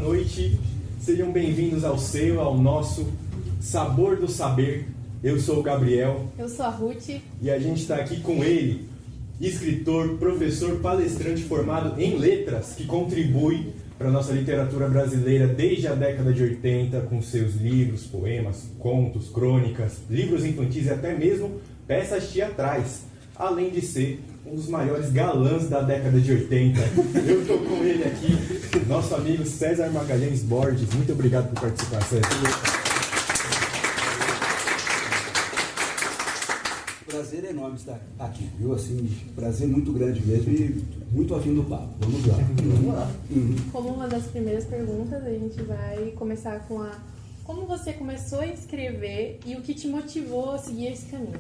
noite. Sejam bem-vindos ao seu, ao nosso Sabor do Saber. Eu sou o Gabriel. Eu sou a Ruth. E a gente está aqui com ele, escritor, professor, palestrante formado em letras, que contribui para a nossa literatura brasileira desde a década de 80, com seus livros, poemas, contos, crônicas, livros infantis e até mesmo peças teatrais, além de ser um dos maiores galãs da década de 80. Eu estou com ele aqui, nosso amigo César Magalhães Borges. Muito obrigado por participar, César. Prazer enorme estar aqui, viu? Assim, prazer muito grande mesmo e muito afim do papo. Vamos lá. Vamos lá. Como uma das primeiras perguntas, a gente vai começar com a... Como você começou a escrever e o que te motivou a seguir esse caminho?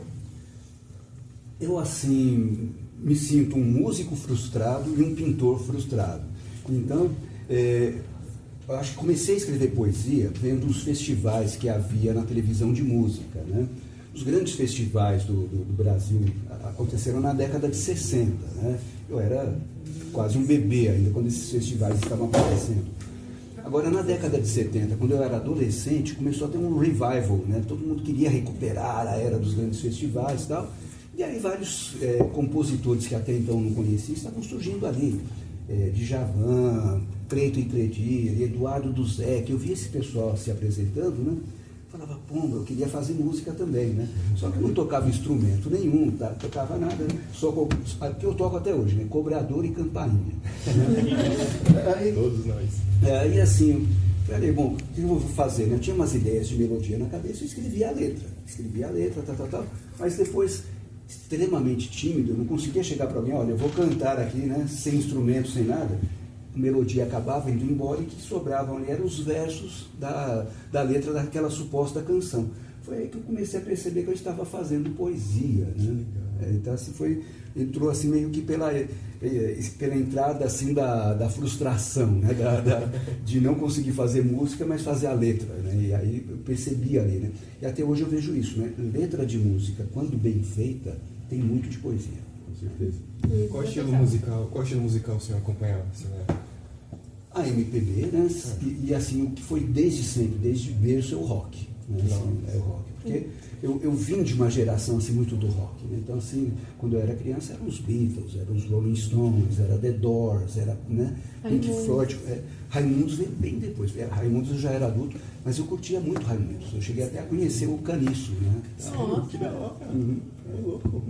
Eu, assim, me sinto um músico frustrado e um pintor frustrado. Então, eu acho que comecei a escrever poesia vendo os festivais que havia na televisão de música, né? Os grandes festivais do Brasil aconteceram na década de 60, né? Eu era quase um bebê ainda quando esses festivais estavam aparecendo. Agora, na década de 70, quando eu era adolescente, começou a ter um revival, né? Todo mundo queria recuperar a era dos grandes festivais e tal. E aí vários compositores que até então não conhecia estavam surgindo ali. Djavan, Cleito e Cledir, Eduardo Duzec. Eu via esse pessoal se apresentando, né? Falava, pomba, eu queria fazer música também, né? Só que eu não tocava instrumento nenhum, tocava nada, né? Só que eu toco até hoje, né? Cobrador e campainha. Todos nós. Aí assim, falei, bom, o que eu vou fazer? Né? Eu tinha umas ideias de melodia na cabeça e escrevia a letra, tal. Mas depois, extremamente tímido, eu não conseguia chegar para alguém, olha, eu vou cantar aqui, né? Sem instrumento, sem nada. A melodia acabava indo embora e o que sobravam ali eram os versos da letra daquela suposta canção. Foi aí que eu comecei a perceber que eu estava fazendo poesia, né? Então assim entrou assim meio que pela entrada assim da frustração, né? De não conseguir fazer música, mas fazer a letra, né? E aí eu percebi ali, né? E até hoje eu vejo isso, né? Letra de música, quando bem feita, tem muito de poesia. Com certeza. Qual estilo musical o senhor acompanhava? A MPB, né? E assim, o que foi desde sempre, desde berço, é o rock. Né? Assim, é o rock. Porque eu vim de uma geração assim, muito do rock. Né? Então, assim, quando eu era criança, eram os Beatles, eram os Rolling Stones, era The Doors, era, né? Pink Floyd. Raimundos veio bem depois. Raimundos eu já era adulto, mas eu curtia muito Raimundos. Eu cheguei até a conhecer o Caniço. Né? Que da hora, cara. É louco.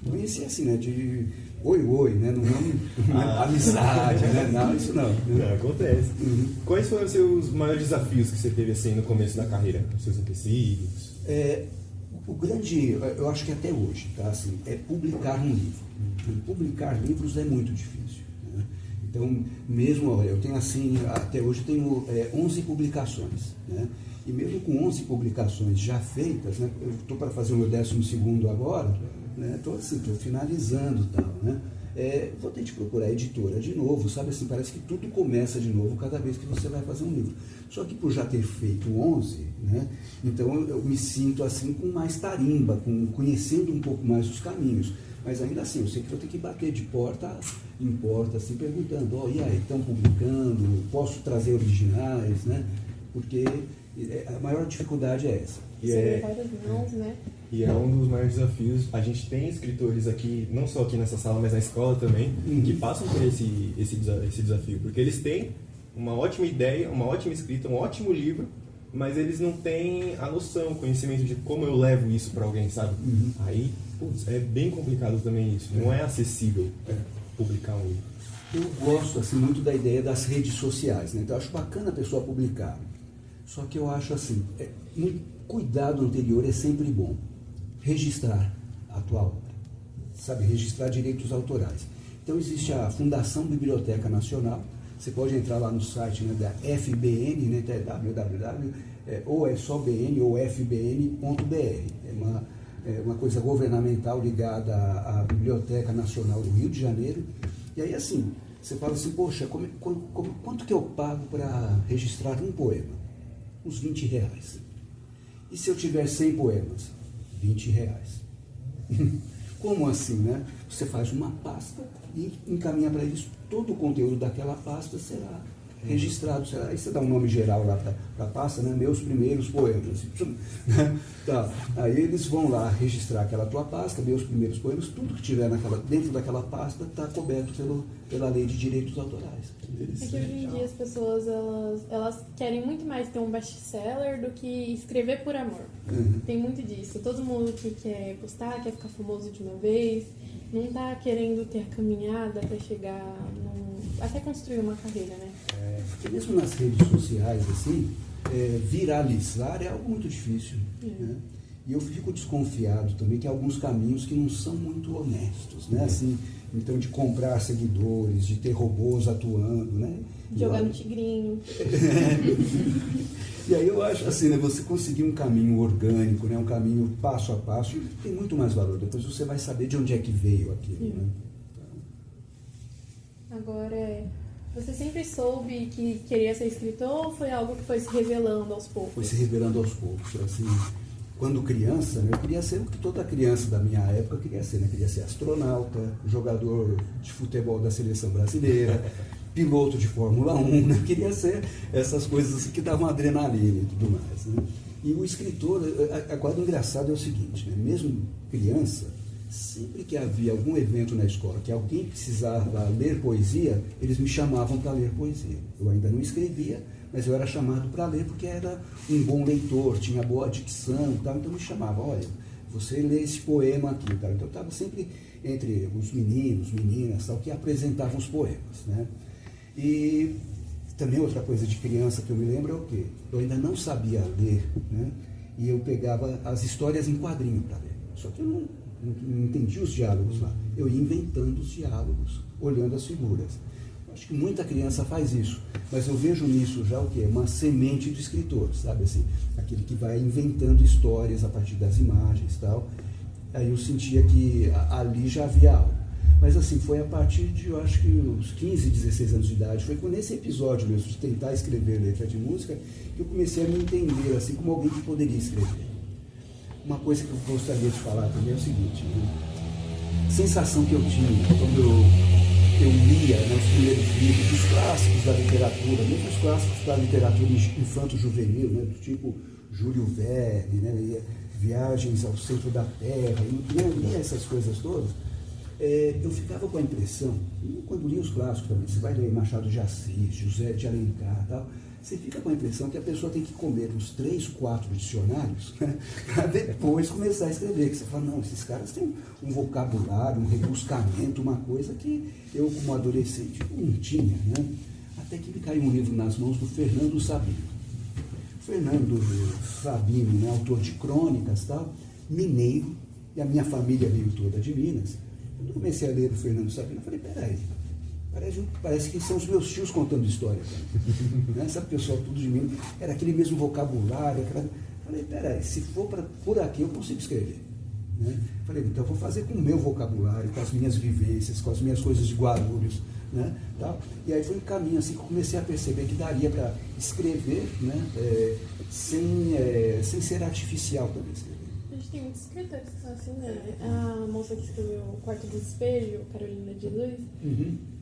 Conheci assim, né? De oi, né? Não amizade, né? Não, isso não. Não, acontece. Quais foram os seus maiores desafios que você teve assim no começo da carreira? Os seus empecilhos? O grande, eu acho que até hoje, tá? Assim, é publicar um livro. Publicar livros é muito difícil. Né? Então, mesmo, eu tenho assim, até hoje tenho 11 publicações, né? E mesmo com 11 publicações já feitas, né? Eu estou para fazer o meu 12º agora, né? Estou finalizando e tal, né? Vou ter de procurar editora de novo, sabe assim, parece que tudo começa de novo cada vez que você vai fazer um livro. Só que por já ter feito 11, né? Então eu me sinto assim com mais tarimba, conhecendo um pouco mais os caminhos. Mas ainda assim, eu sei que vou ter que bater de porta em porta, assim, perguntando, e aí, estão publicando, posso trazer originais, né? Porque a maior dificuldade é essa. Várias mãos, né? E é um dos maiores desafios. A gente tem escritores aqui, não só aqui nessa sala, mas na escola também, que passam por esse desafio. Porque eles têm uma ótima ideia, uma ótima escrita, um ótimo livro, mas eles não têm a noção, o conhecimento de como eu levo isso para alguém, sabe? Aí, é bem complicado também isso. Não é acessível publicar um livro. Eu gosto assim, muito da ideia das redes sociais, né? Então eu acho bacana a pessoa publicar. Só que eu acho assim, cuidado anterior é sempre bom. Registrar a tua obra, sabe? Registrar direitos autorais. Então existe a Fundação Biblioteca Nacional, você pode entrar lá no site, né, da FBN, né, www, ou é só BN ou fbn.br. É uma coisa governamental ligada à Biblioteca Nacional do Rio de Janeiro. E aí assim, você fala assim, poxa, quanto que eu pago para registrar um poema? Uns R$20. E se eu tiver 100 poemas? R$20. Como assim, né? Você faz uma pasta e encaminha para eles todo o conteúdo daquela pasta será registrados. Aí você dá um nome geral lá para a pasta, né? Meus primeiros poemas. Tá. Aí eles vão lá registrar aquela tua pasta, meus primeiros poemas, tudo que tiver dentro daquela pasta está coberto pela lei de direitos autorais. É que hoje em dia as pessoas elas querem muito mais ter um best-seller do que escrever por amor. Tem muito disso. Todo mundo que quer postar, quer ficar famoso de uma vez, não tá querendo ter a caminhada até chegar até construir uma carreira, né? Porque mesmo nas redes sociais, assim, viralizar é algo muito difícil. Né? E eu fico desconfiado também que há alguns caminhos que não são muito honestos, né? Assim, então, de comprar seguidores, de ter robôs atuando, né? Jogar no tigrinho. E aí eu acho assim, né, você conseguir um caminho orgânico, né, um caminho passo a passo, tem muito mais valor. Depois você vai saber de onde é que veio aquilo. Né? Agora, você sempre soube que queria ser escritor ou foi algo que foi se revelando aos poucos? Foi se revelando aos poucos. Assim, quando criança, né, eu queria ser o que toda criança da minha época queria ser. Né? Queria ser astronauta, jogador de futebol da seleção brasileira, piloto de Fórmula 1, né? Queria ser essas coisas assim, que davam adrenalina e tudo mais. Né? E o escritor, agora o engraçado é o seguinte, né? Mesmo criança, sempre que havia algum evento na escola que alguém precisava ler poesia, eles me chamavam para ler poesia. Eu ainda não escrevia, mas eu era chamado para ler porque era um bom leitor, tinha boa dicção, tal, então me chamavam, olha, você lê esse poema aqui. Tal. Então eu estava sempre entre os meninos, meninas, tal, que apresentavam os poemas. Né? E também outra coisa de criança que eu me lembro é o quê? Eu ainda não sabia ler, né? E eu pegava as histórias em quadrinho para ler. Só que eu não entendia os diálogos lá. Eu ia inventando os diálogos, olhando as figuras. Acho que muita criança faz isso, mas eu vejo nisso já o quê? Uma semente de escritor, sabe assim? Aquele que vai inventando histórias a partir das imagens e tal. Aí eu sentia que ali já havia algo. Mas assim, foi a partir de, eu acho que uns 15, 16 anos de idade, foi nesse episódio mesmo, de tentar escrever letra de música, que eu comecei a me entender, assim, como alguém que poderia escrever. Uma coisa que eu gostaria de falar também é o seguinte, né? A sensação que eu tinha quando eu lia, né, os primeiros livros, os clássicos da literatura, mesmo os clássicos da literatura infanto-juvenil, né, do tipo Júlio Verne, né, Viagens ao Centro da Terra, e essas coisas todas, eu ficava com a impressão, quando lia os clássicos também, você vai ler Machado de Assis, José de Alencar, tal, você fica com a impressão que a pessoa tem que comer uns 3, 4 dicionários, né, para depois começar a escrever. Que você fala, não, esses caras têm um vocabulário, um rebuscamento, uma coisa que eu, como adolescente, não tinha. Né? Até que me caiu um livro nas mãos do Fernando Sabino. Fernando Sabino, né, autor de crônicas, tal, mineiro, e a minha família veio toda de Minas. Quando eu comecei a ler o Fernando Sabino, eu falei, peraí, parece que são os meus tios contando história. Né? Sabe, pessoal, tudo de mim, era aquele mesmo vocabulário. Falei, peraí, se for por aqui eu consigo escrever. Né? Falei, então eu vou fazer com o meu vocabulário, com as minhas vivências, com as minhas coisas de Guarulhos. Né? Tal. E aí foi um caminho assim que eu comecei a perceber que daria para escrever, né? Sem ser artificial também escrever. A gente tem muitos escritores que são assim, né? A moça que escreveu O Quarto do Espelho, Carolina de Luz,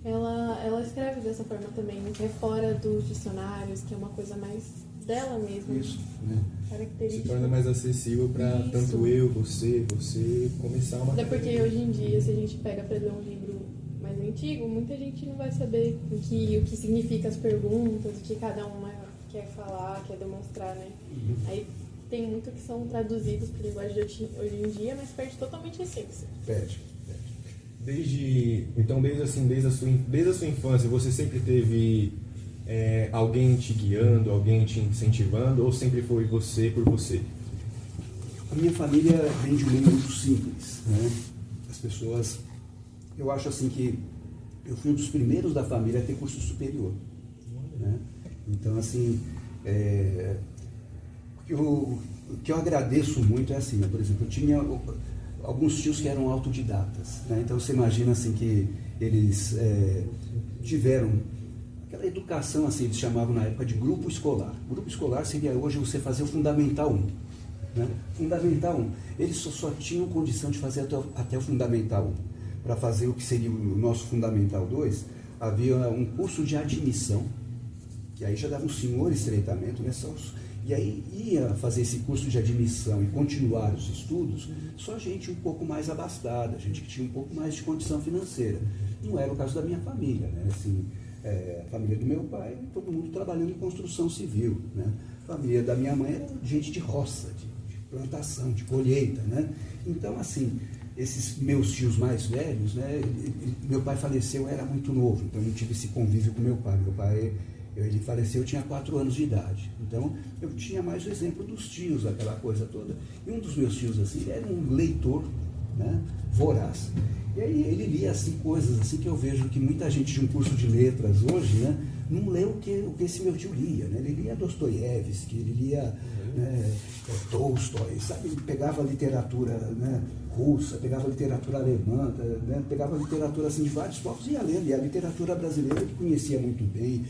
ela escreve dessa forma também, que é fora dos dicionários, que é uma coisa mais dela mesma. Isso, né? Se torna mais acessível para tanto eu, você começar uma Até porque carreira. hoje em dia, se a gente pega para ler um livro mais antigo, muita gente não vai saber o que significa as perguntas, o que cada uma quer falar, quer demonstrar, né? Aí tem muito que são traduzidos para a linguagem de hoje em dia, mas perde totalmente a essência. Perde. Desde a sua infância, você sempre teve alguém te guiando, alguém te incentivando, ou sempre foi você por você? A minha família vem de um meio muito simples, né? As pessoas, eu acho assim que eu fui um dos primeiros da família a ter curso superior, né? Então, assim, o que eu agradeço muito é assim, né? Por exemplo, eu tinha alguns tios que eram autodidatas, né? Então você imagina assim que eles tiveram aquela educação, assim, eles chamavam na época de grupo escolar. Grupo escolar seria hoje você fazer o Fundamental 1. Né? Fundamental 1. Eles só tinham condição de fazer até o Fundamental 1. Para fazer o que seria o nosso Fundamental 2, havia um curso de admissão, que aí já dava um senhor estreitamento, né? E aí ia fazer esse curso de admissão e continuar os estudos só gente um pouco mais abastada, gente que tinha um pouco mais de condição financeira. Não era o caso da minha família, né? Assim, a família do meu pai, todo mundo trabalhando em construção civil, né? A família da minha mãe era gente de roça, de plantação, de colheita, né? Então, assim, esses meus tios mais velhos, né? Meu pai faleceu, eu era muito novo, então eu não tive esse convívio com meu pai. Meu pai, ele faleceu, eu tinha 4 anos de idade. Então, eu tinha mais o exemplo dos tios, aquela coisa toda. E um dos meus tios, assim, era um leitor, né? Voraz. E aí ele lia, assim, coisas assim que eu vejo que muita gente de um curso de letras hoje, né? Não leu o que esse meu tio lia, né? Ele lia Dostoiévski, ele lia Tolstói, sabe? Ele pegava literatura, né, russa, pegava literatura alemã, né? Pegava literatura assim, de vários povos e ia lendo. E a literatura brasileira ele conhecia muito bem.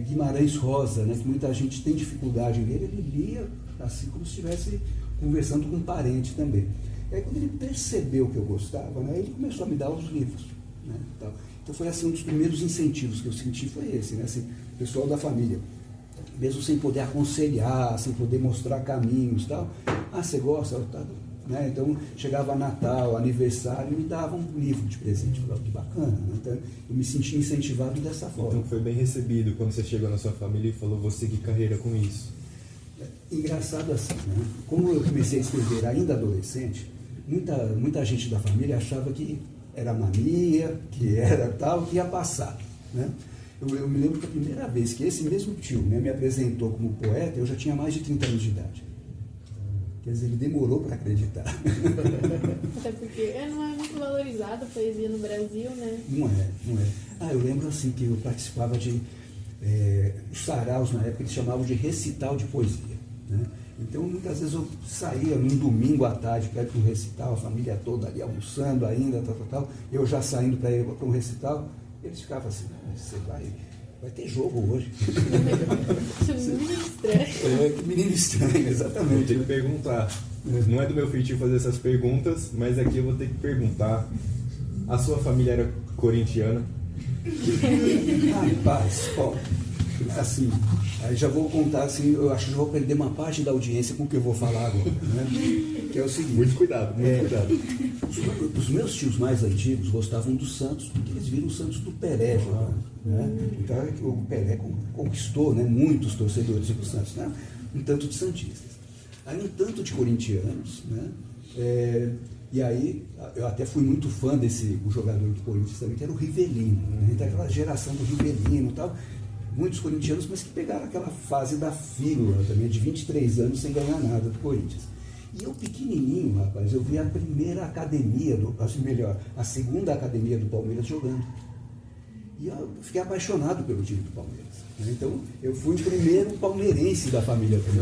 Guimarães Rosa, né, que muita gente tem dificuldade em ler, ele lia assim como se estivesse conversando com um parente também. E aí quando ele percebeu que eu gostava, né, ele começou a me dar os livros, né, tal. Então foi assim, um dos primeiros incentivos que eu senti foi esse, né, assim, o pessoal da família, mesmo sem poder aconselhar, sem poder mostrar caminhos e tal. Ah, você gosta? Tá, né? Então chegava Natal, aniversário e me davam um livro de presente. Eu falava, que bacana, né? Então eu me senti incentivado dessa forma. Então foi bem recebido quando você chegou na sua família e falou, vou seguir carreira com isso. Engraçado assim, né? Como eu comecei a escrever ainda adolescente, muita gente da família achava que era mania, que era tal, que ia passar, né? Eu me lembro que a primeira vez que esse mesmo tio, né, me apresentou como poeta, eu já tinha mais de 30 anos de idade. Quer dizer, ele demorou para acreditar. Até porque não é muito valorizada a poesia no Brasil, né? Não é. Ah, eu lembro assim que eu participava de os saraus, na época eles chamavam de recital de poesia, né? Então muitas vezes eu saía num domingo à tarde para ir para um recital, a família toda ali almoçando ainda, tal, eu já saindo para ir para um recital. Eles ficavam assim, você vai ter jogo hoje. Menino estranho. Que menino estranho, exatamente. Eu tenho que perguntar. Não é do meu feitio fazer essas perguntas, mas aqui eu vou ter que perguntar. A sua família era corintiana? Rapaz, ó, assim, aí já vou contar assim, eu acho que já vou perder uma parte da audiência com o que eu vou falar agora, né? Que é o seguinte. Muito cuidado. Os meus tios mais antigos gostavam do Santos, porque eles viram o Santos do Pelé jogando, né? Então o Pelé conquistou, né, muitos torcedores do Santos, né? Um tanto de santistas. Aí um tanto de corintianos, né? E aí eu até fui muito fã o jogador do Corinthians também, que era o Rivelino, né? Então aquela geração do Rivelino e tal, muitos corintianos, mas que pegaram aquela fase da fila também, de 23 anos sem ganhar nada do Corinthians. E eu pequenininho, rapaz, eu vi a primeira academia, a segunda academia do Palmeiras jogando. E eu fiquei apaixonado pelo time do Palmeiras. Então, eu fui o primeiro palmeirense da família também.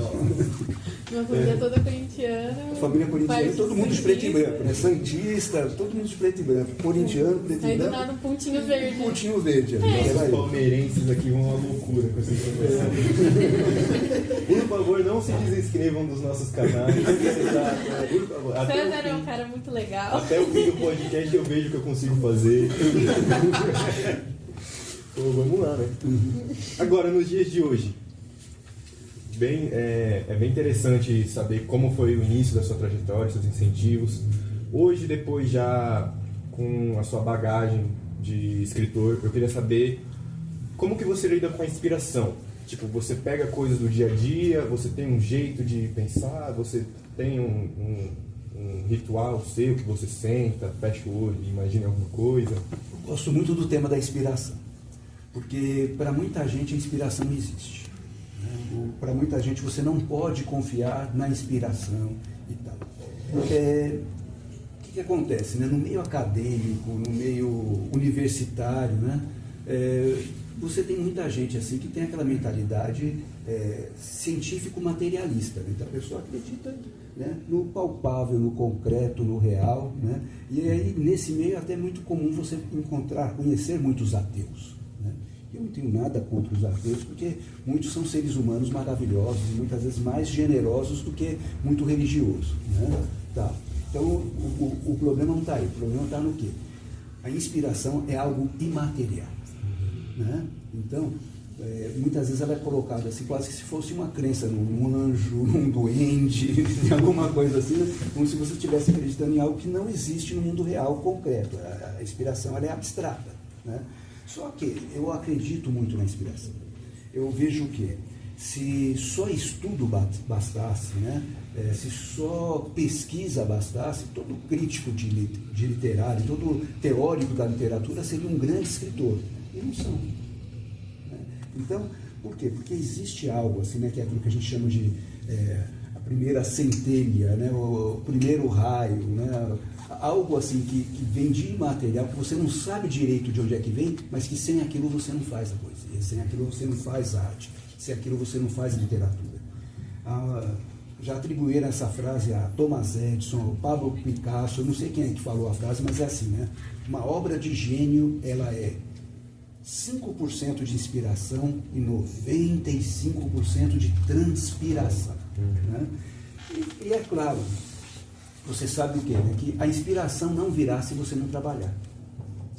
Uma família toda corintiana. A família corintiana, todo mundo de preto e branco, né? Santista, todo mundo de preto e branco. Corintiano, preto e branco. Aí do nada um pontinho verde. Um pontinho verde. Os palmeirenses aqui vão uma loucura com essa informação. Por favor, não se desinscrevam dos nossos canais. Por favor. César é um cara muito legal. Até o fim do podcast eu vejo o que eu consigo fazer. Pô, vamos lá, né? Agora, nos dias de hoje, é bem interessante saber como foi o início da sua trajetória, seus incentivos. Hoje, depois já com a sua bagagem de escritor, eu queria saber como que você lida com a inspiração. Tipo, você pega coisas do dia a dia, você tem um jeito de pensar, você tem um ritual seu que você senta, fecha o olho e imagina alguma coisa? Eu gosto muito do tema da inspiração. Porque para muita gente a inspiração não existe. Né? Para muita gente você não pode confiar na inspiração e tal. O que acontece? Né? No meio acadêmico, no meio universitário, né? Você tem muita gente assim que tem aquela mentalidade científico-materialista. Né? Então a pessoa acredita, né, no palpável, no concreto, no real. Né? E aí nesse meio é até muito comum você conhecer muitos ateus. Eu não tenho nada contra os ateus, porque muitos são seres humanos maravilhosos e muitas vezes mais generosos do que muito religiosos. Né? Tá. Então, o problema não está aí. O problema está no quê? A inspiração é algo imaterial. Né? Então, muitas vezes ela é colocada assim, quase que se fosse uma crença num anjo, num duende, em alguma coisa assim, como se você estivesse acreditando em algo que não existe no mundo real, concreto. A inspiração ela é abstrata, né? Só que eu acredito muito na inspiração. Eu vejo que se só estudo bastasse, né? Se só pesquisa bastasse, todo crítico de literário, todo teórico da literatura seria um grande escritor. E não são. Então, por quê? Porque existe algo assim, né, que é aquilo que a gente chama de a primeira centelha, né, o primeiro raio, né, algo assim que vem de imaterial, que você não sabe direito de onde é que vem, mas que sem aquilo você não faz a poesia, sem aquilo você não faz arte, sem aquilo você não faz literatura. Já atribuíram essa frase a Thomas Edison, ao Pablo Picasso, eu não sei quem é que falou a frase, mas é assim, né? Uma obra de gênio, ela é 5% de inspiração e 95% de transpiração. Né? E é claro, você sabe o quê? Né? Que a inspiração não virá se você não trabalhar.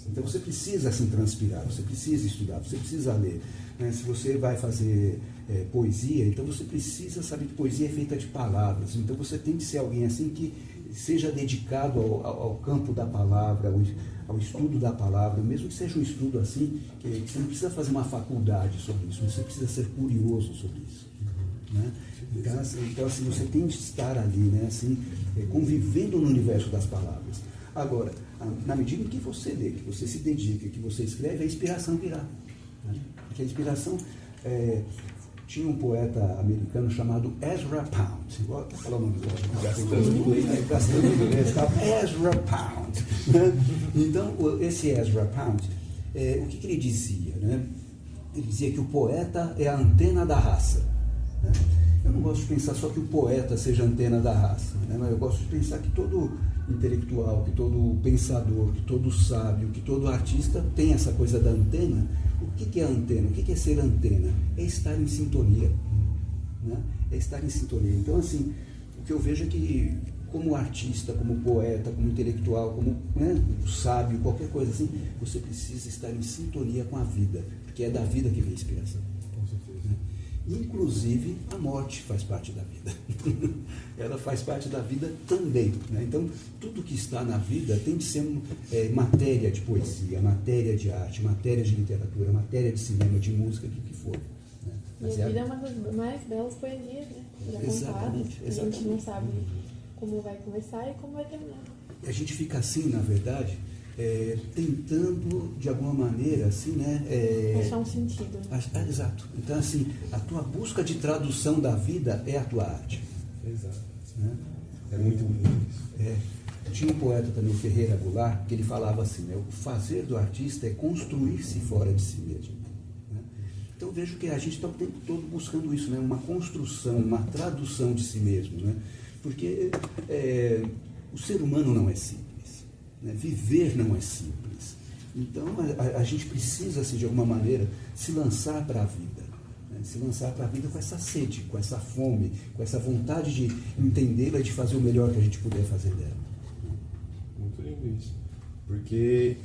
Então você precisa assim transpirar, você precisa estudar, você precisa ler. Né? Se você vai fazer poesia, então você precisa saber que poesia é feita de palavras. Então você tem que ser alguém assim que seja dedicado ao campo da palavra, ao estudo da palavra, mesmo que seja um estudo assim, que você não precisa fazer uma faculdade sobre isso, você precisa ser curioso sobre isso. Né? Então assim, você tem que estar ali, né, assim, convivendo no universo das palavras. Agora, na medida em que você lê, que você se dedica, que você escreve, a inspiração virá. Né? Porque a inspiração... Tinha um poeta americano chamado Ezra Pound. Vou falar o nome dele. Gastando inglês. Ezra Pound. Então, esse Ezra Pound, o que ele dizia? Né? Ele dizia que o poeta é a antena da raça. Né? Eu não gosto de pensar só que o poeta seja a antena da raça, né? Mas eu gosto de pensar que todo intelectual, que todo pensador, que todo sábio, que todo artista tem essa coisa da antena. O que é antena? O que é ser antena? É estar em sintonia. Né? É estar em sintonia. Então, assim, o que eu vejo é que, como artista, como poeta, como intelectual, como, né, sábio, qualquer coisa assim, você precisa estar em sintonia com a vida, porque é da vida que vem a inspiração. Com certeza. Né? Inclusive, a morte faz parte da vida. Ela faz parte da vida também. Né? Então, tudo que está na vida tem de ser matéria de poesia, matéria de arte, matéria de literatura, matéria de cinema, de música, do que for. Né? E a vida é uma das mais belas poesias, né? Já contadas. A gente não sabe como vai começar e como vai terminar. A gente fica assim, na verdade, tentando, de alguma maneira, assim, né? Achar um sentido. Exato. Então, assim, a tua busca de tradução da vida é a tua arte. Exato. Né? É muito bonito isso. Tinha um poeta também, o Ferreira Goulart, que ele falava assim, né? O fazer do artista é construir-se fora de si mesmo. Né? Então, vejo que a gente está o tempo todo buscando isso, né? Uma construção, uma tradução de si mesmo. Né? Porque o ser humano não é simples. Né? Viver não é simples. Então, a gente precisa, assim, de alguma maneira, se lançar para a vida. Né? Se lançar para a vida com essa sede, com essa fome, com essa vontade de entendê-la e de fazer o melhor que a gente puder fazer dela. Muito lindo isso. Porque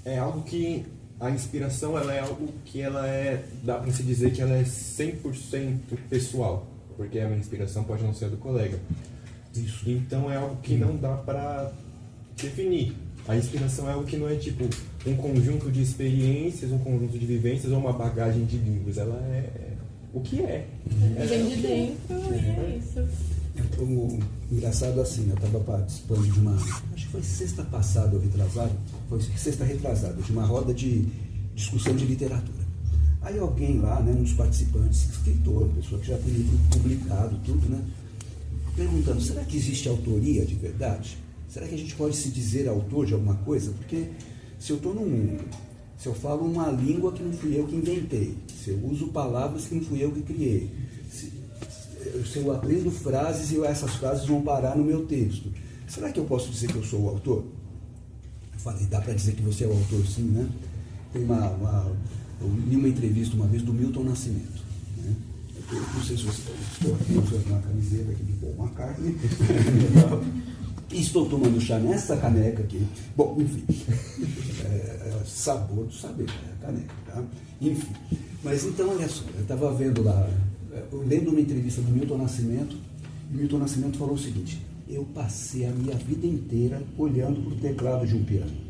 é algo que... A inspiração, ela é algo que dá para se dizer que ela é 100% pessoal. Porque a minha inspiração pode não ser a do colega. Isso. Então, é algo que não dá para definir. A inspiração é algo que não é tipo um conjunto de experiências, um conjunto de vivências ou uma bagagem de livros. Ela é o que é. Vem de dentro e é isso. Engraçado assim, eu estava participando de uma, acho que foi sexta passada ou retrasada, foi sexta retrasada, de uma roda de discussão de literatura. Aí alguém lá, né, um dos participantes, escritor, pessoa que já tem livro publicado, tudo, né, perguntando, será que existe autoria de verdade? Será que a gente pode se dizer autor de alguma coisa? Porque se eu falo uma língua que não fui eu que inventei, se eu uso palavras que não fui eu que criei, se eu aprendo frases e essas frases vão parar no meu texto, será que eu posso dizer que eu sou o autor? Eu falei, dá para dizer que você é o autor, sim, né? Tem eu li uma entrevista uma vez do Milton Nascimento, né? Não sei se você estou aqui usando uma camiseta aqui de Paul McCartney. E estou tomando chá nessa caneca aqui. Bom, enfim. Sabor do saber, a caneca, tá? Enfim. Mas então, olha só, eu estava vendo lá, lendo uma entrevista do Milton Nascimento, e Milton Nascimento falou o seguinte: eu passei a minha vida inteira olhando para o teclado de um piano.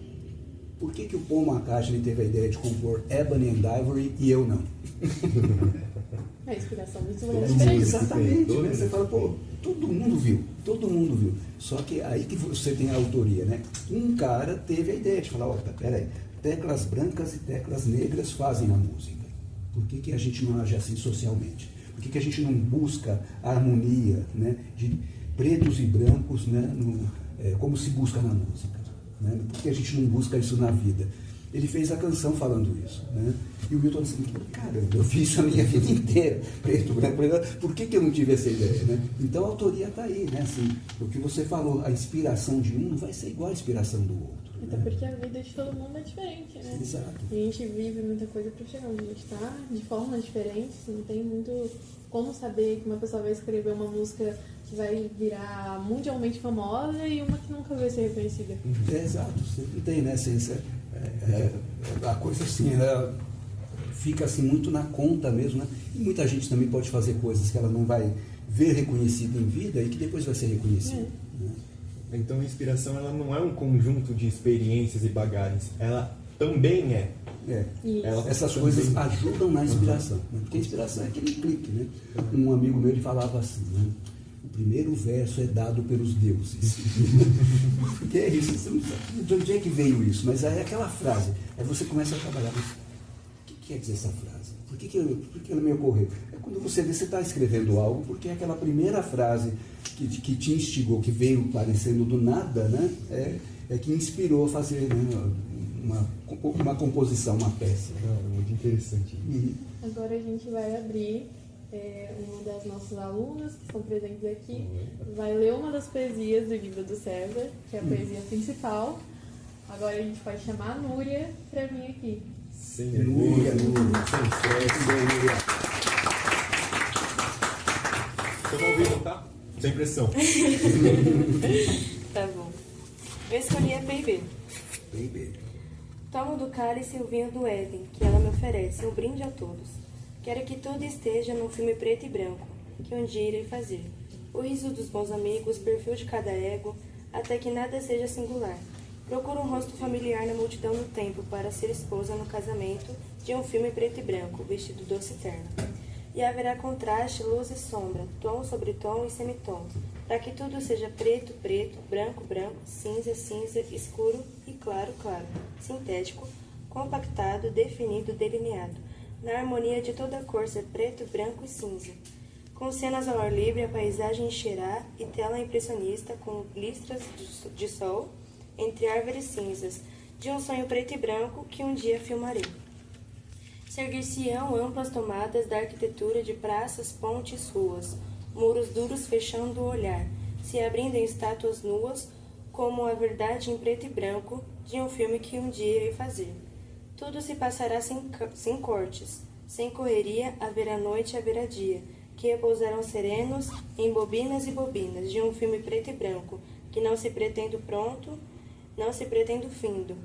Por que o Paul McCartney teve a ideia de compor Ebony and Ivory e eu não? A inspiração muito diferente. Exatamente, né? Você fala, pô, todo mundo viu. Só que aí que você tem a autoria, né? Um cara teve a ideia de falar, ó, peraí, teclas brancas e teclas negras fazem a música. Por que a gente não age assim socialmente? Por que a gente não busca a harmonia, né, de pretos e brancos, né, como se busca na música? Né? Por que a gente não busca isso na vida? Ele fez a canção falando isso, né? E o Milton assim, caramba, eu fiz isso a minha vida inteira, preto, branco, por que eu não tive essa ideia, né? Então a autoria está aí, né? Assim, o que você falou, a inspiração de um não vai ser igual à inspiração do outro. Até porque a vida de todo mundo é diferente, né? Exato. A gente vive muita coisa para chegar onde a gente está, de formas diferentes, não tem muito como saber que uma pessoa vai escrever uma música que vai virar mundialmente famosa e uma que nunca vai ser reconhecida. Exato, você não tem, né? A coisa assim, ela fica assim muito na conta mesmo, né? E muita gente também pode fazer coisas que ela não vai ver reconhecida em vida e que depois vai ser reconhecida. Né? Então a inspiração ela não é um conjunto de experiências e bagagens, ela também é. Essas coisas ajudam na inspiração, né? Porque a inspiração é aquele clique, né? Um amigo meu ele falava assim, né? O primeiro verso é dado pelos deuses. Porque é isso, você não sabe de onde é que veio isso, mas aí é aquela frase, aí você começa a trabalhar, mas o que quer dizer essa frase? Por que ela me ocorreu? É quando você vê, você está escrevendo algo, porque é aquela primeira frase que te instigou, que veio parecendo do nada, né? É que inspirou a fazer, né, uma composição, uma peça. Muito interessante. Agora a gente vai abrir uma das nossas alunas que estão presentes aqui, vai ler uma das poesias do livro do César, que é a poesia principal. Agora a gente pode chamar a Núria para vir aqui. Sem Núria, sem estresse. Estou ouvindo, tá? Sem pressão. Tá bom. Eu escolhi a Baby. Baby. Tomo do cálice o vinho do Éden, que ela me oferece, um brinde a todos. Quero que tudo esteja num filme preto e branco, que um dia irei fazer. O riso dos bons amigos, perfil de cada ego, até que nada seja singular. Procuro um rosto familiar na multidão do tempo para ser esposa no casamento de um filme preto e branco, vestido doce e terno. E haverá contraste, luz e sombra, tom sobre tom e semitom, para que tudo seja preto, preto, branco, branco, cinza, cinza, escuro e claro, claro, sintético, compactado, definido, delineado, na harmonia de toda cor ser preto, branco e cinza. Com cenas ao ar livre, a paisagem encherá e tela impressionista com listras de sol entre árvores cinzas, de um sonho preto e branco que um dia filmarei. Seguir-se-ão amplas tomadas da arquitetura de praças, pontes, ruas, muros duros fechando o olhar, se abrindo em estátuas nuas, como a verdade em preto e branco de um filme que um dia irei fazer. Tudo se passará sem cortes, sem correria, haverá noite e haverá dia, que repousarão serenos em bobinas e bobinas de um filme preto e branco, que não se pretende pronto, não se pretende findo,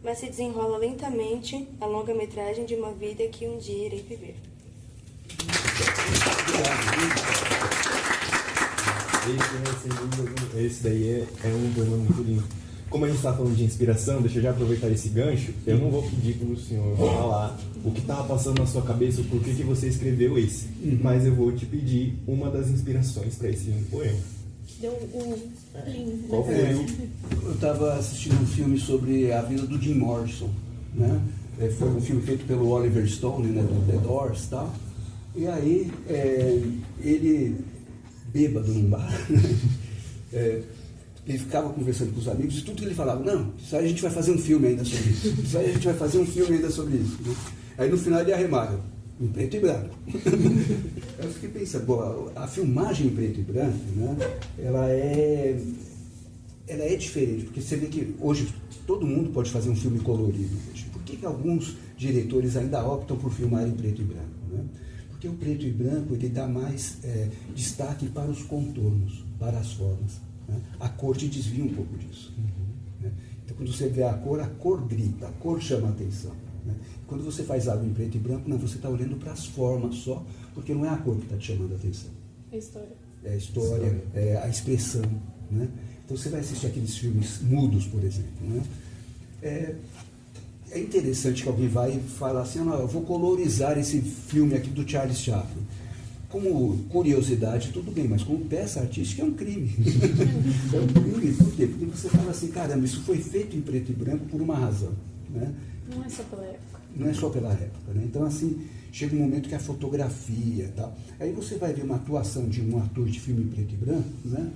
mas se desenrola lentamente a longa-metragem de uma vida que um dia irei viver. Esse daí é um poema muito lindo. Como a gente está falando de inspiração, deixa eu já aproveitar esse gancho. Eu não vou pedir para o senhor falar o que estava passando na sua cabeça, o porquê que você escreveu esse. Mas eu vou te pedir uma das inspirações para esse lindo poema. Deu um lindo. Qual foi? Eu estava assistindo um filme sobre a vida do Jim Morrison, né? Foi um filme feito pelo Oliver Stone, né, do The Doors e tal. E aí, ele, bêbado num bar, ele ficava conversando com os amigos e tudo que ele falava, não, isso aí a gente vai fazer um filme ainda sobre isso. Isso aí a gente vai fazer um filme ainda sobre isso. Né? Aí no final ele arremata, em preto e branco. Eu fiquei pensando, bom, a filmagem em preto e branco, né, ela é diferente, porque você vê que hoje todo mundo pode fazer um filme colorido. Por que alguns diretores ainda optam por filmar em preto e branco? Né? Porque o preto e branco ele dá mais destaque para os contornos, para as formas. né? A cor te desvia um pouco disso. Né? Então, quando você vê a cor grita, a cor chama a atenção. Né? Quando você faz algo em preto e branco, não, você está olhando para as formas só, porque não é a cor que está te chamando a atenção. É história. É a história, é a expressão. Né? Então, você vai assistir aqueles filmes mudos, por exemplo. Né? É interessante que alguém vai falar assim, eu vou colorizar esse filme aqui do Charles Chaplin. Como curiosidade, tudo bem, mas como peça artística é um crime. É um crime, por quê? Porque você fala assim, caramba, isso foi feito em preto e branco por uma razão. Né? Não é só pela época. Não é só pela época. Né? Então, assim, chega um momento que a fotografia e tal. Aí você vai ver uma atuação de um ator de filme em preto e branco, né?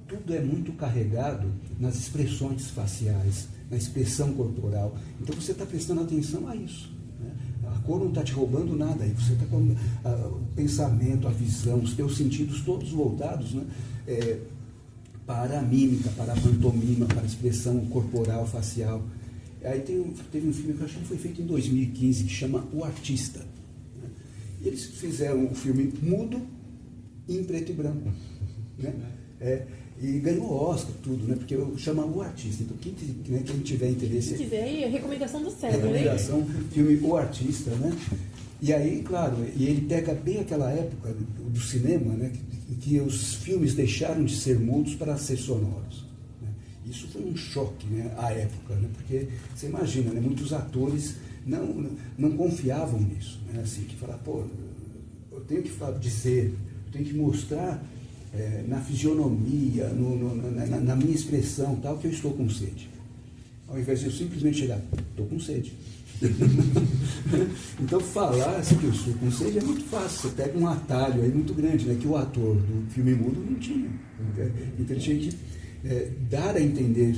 Tudo é muito carregado nas expressões faciais, na expressão corporal. Então você está prestando atenção a isso. Né? A cor não está te roubando nada, aí você está com o pensamento, a visão, os teus sentidos todos voltados, né? Para a mímica, para a pantomima, para a expressão corporal, facial. Aí teve um filme que eu acho que foi feito em 2015, que chama O Artista. Né? E eles fizeram um filme mudo em preto e branco. Né? E ganhou Oscar, tudo, né? Porque chama O Artista. Então, quem tiver interesse... Se quiser, aí, a recomendação do César. Recomendação, filme O Artista, né? E aí, claro, e ele pega bem aquela época do cinema, né? Que os filmes deixaram de ser mudos para ser sonoros. Né? Isso foi um choque, né? À época, né? Porque, você imagina, né? Muitos atores não confiavam nisso, né? Assim, que falar, pô, eu tenho que dizer, eu tenho que mostrar... na fisionomia, na minha expressão, tal, que eu estou com sede. Ao invés de eu simplesmente chegar, estou com sede. Então, falar assim que eu estou com sede é muito fácil. Você pega um atalho aí muito grande, né, que o ator do filme mudo não tinha. Então, ele tinha que dar a entender,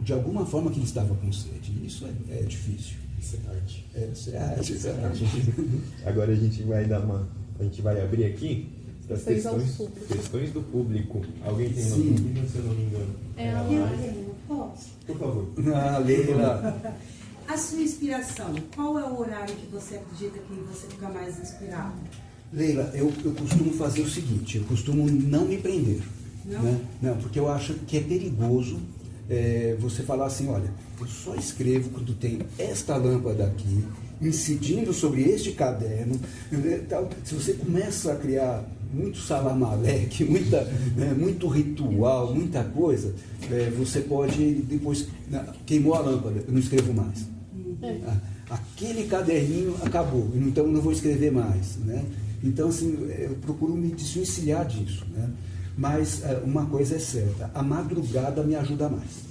de alguma forma, que ele estava com sede. E isso é difícil. Isso é arte. Isso é arte. Agora a gente vai abrir aqui das questões do público. Alguém tem uma dúvida, se eu não me engano? Posso? Por favor. Leila. A sua inspiração, qual é o horário que você acredita que você fica mais inspirado? Leila, eu costumo fazer o seguinte, eu costumo não me prender. Não? Né? Não, porque eu acho que é perigoso você falar assim, olha, eu só escrevo quando tem esta lâmpada aqui, incidindo sobre este caderno, tal. Se você começa a criar muito salamaleque, muito ritual, muita coisa, você pode depois, queimou a lâmpada, eu não escrevo mais. Aquele caderninho acabou, então eu não vou escrever mais. Né? Então, assim, eu procuro me desvencilhar disso. Né? Mas uma coisa é certa, a madrugada me ajuda mais.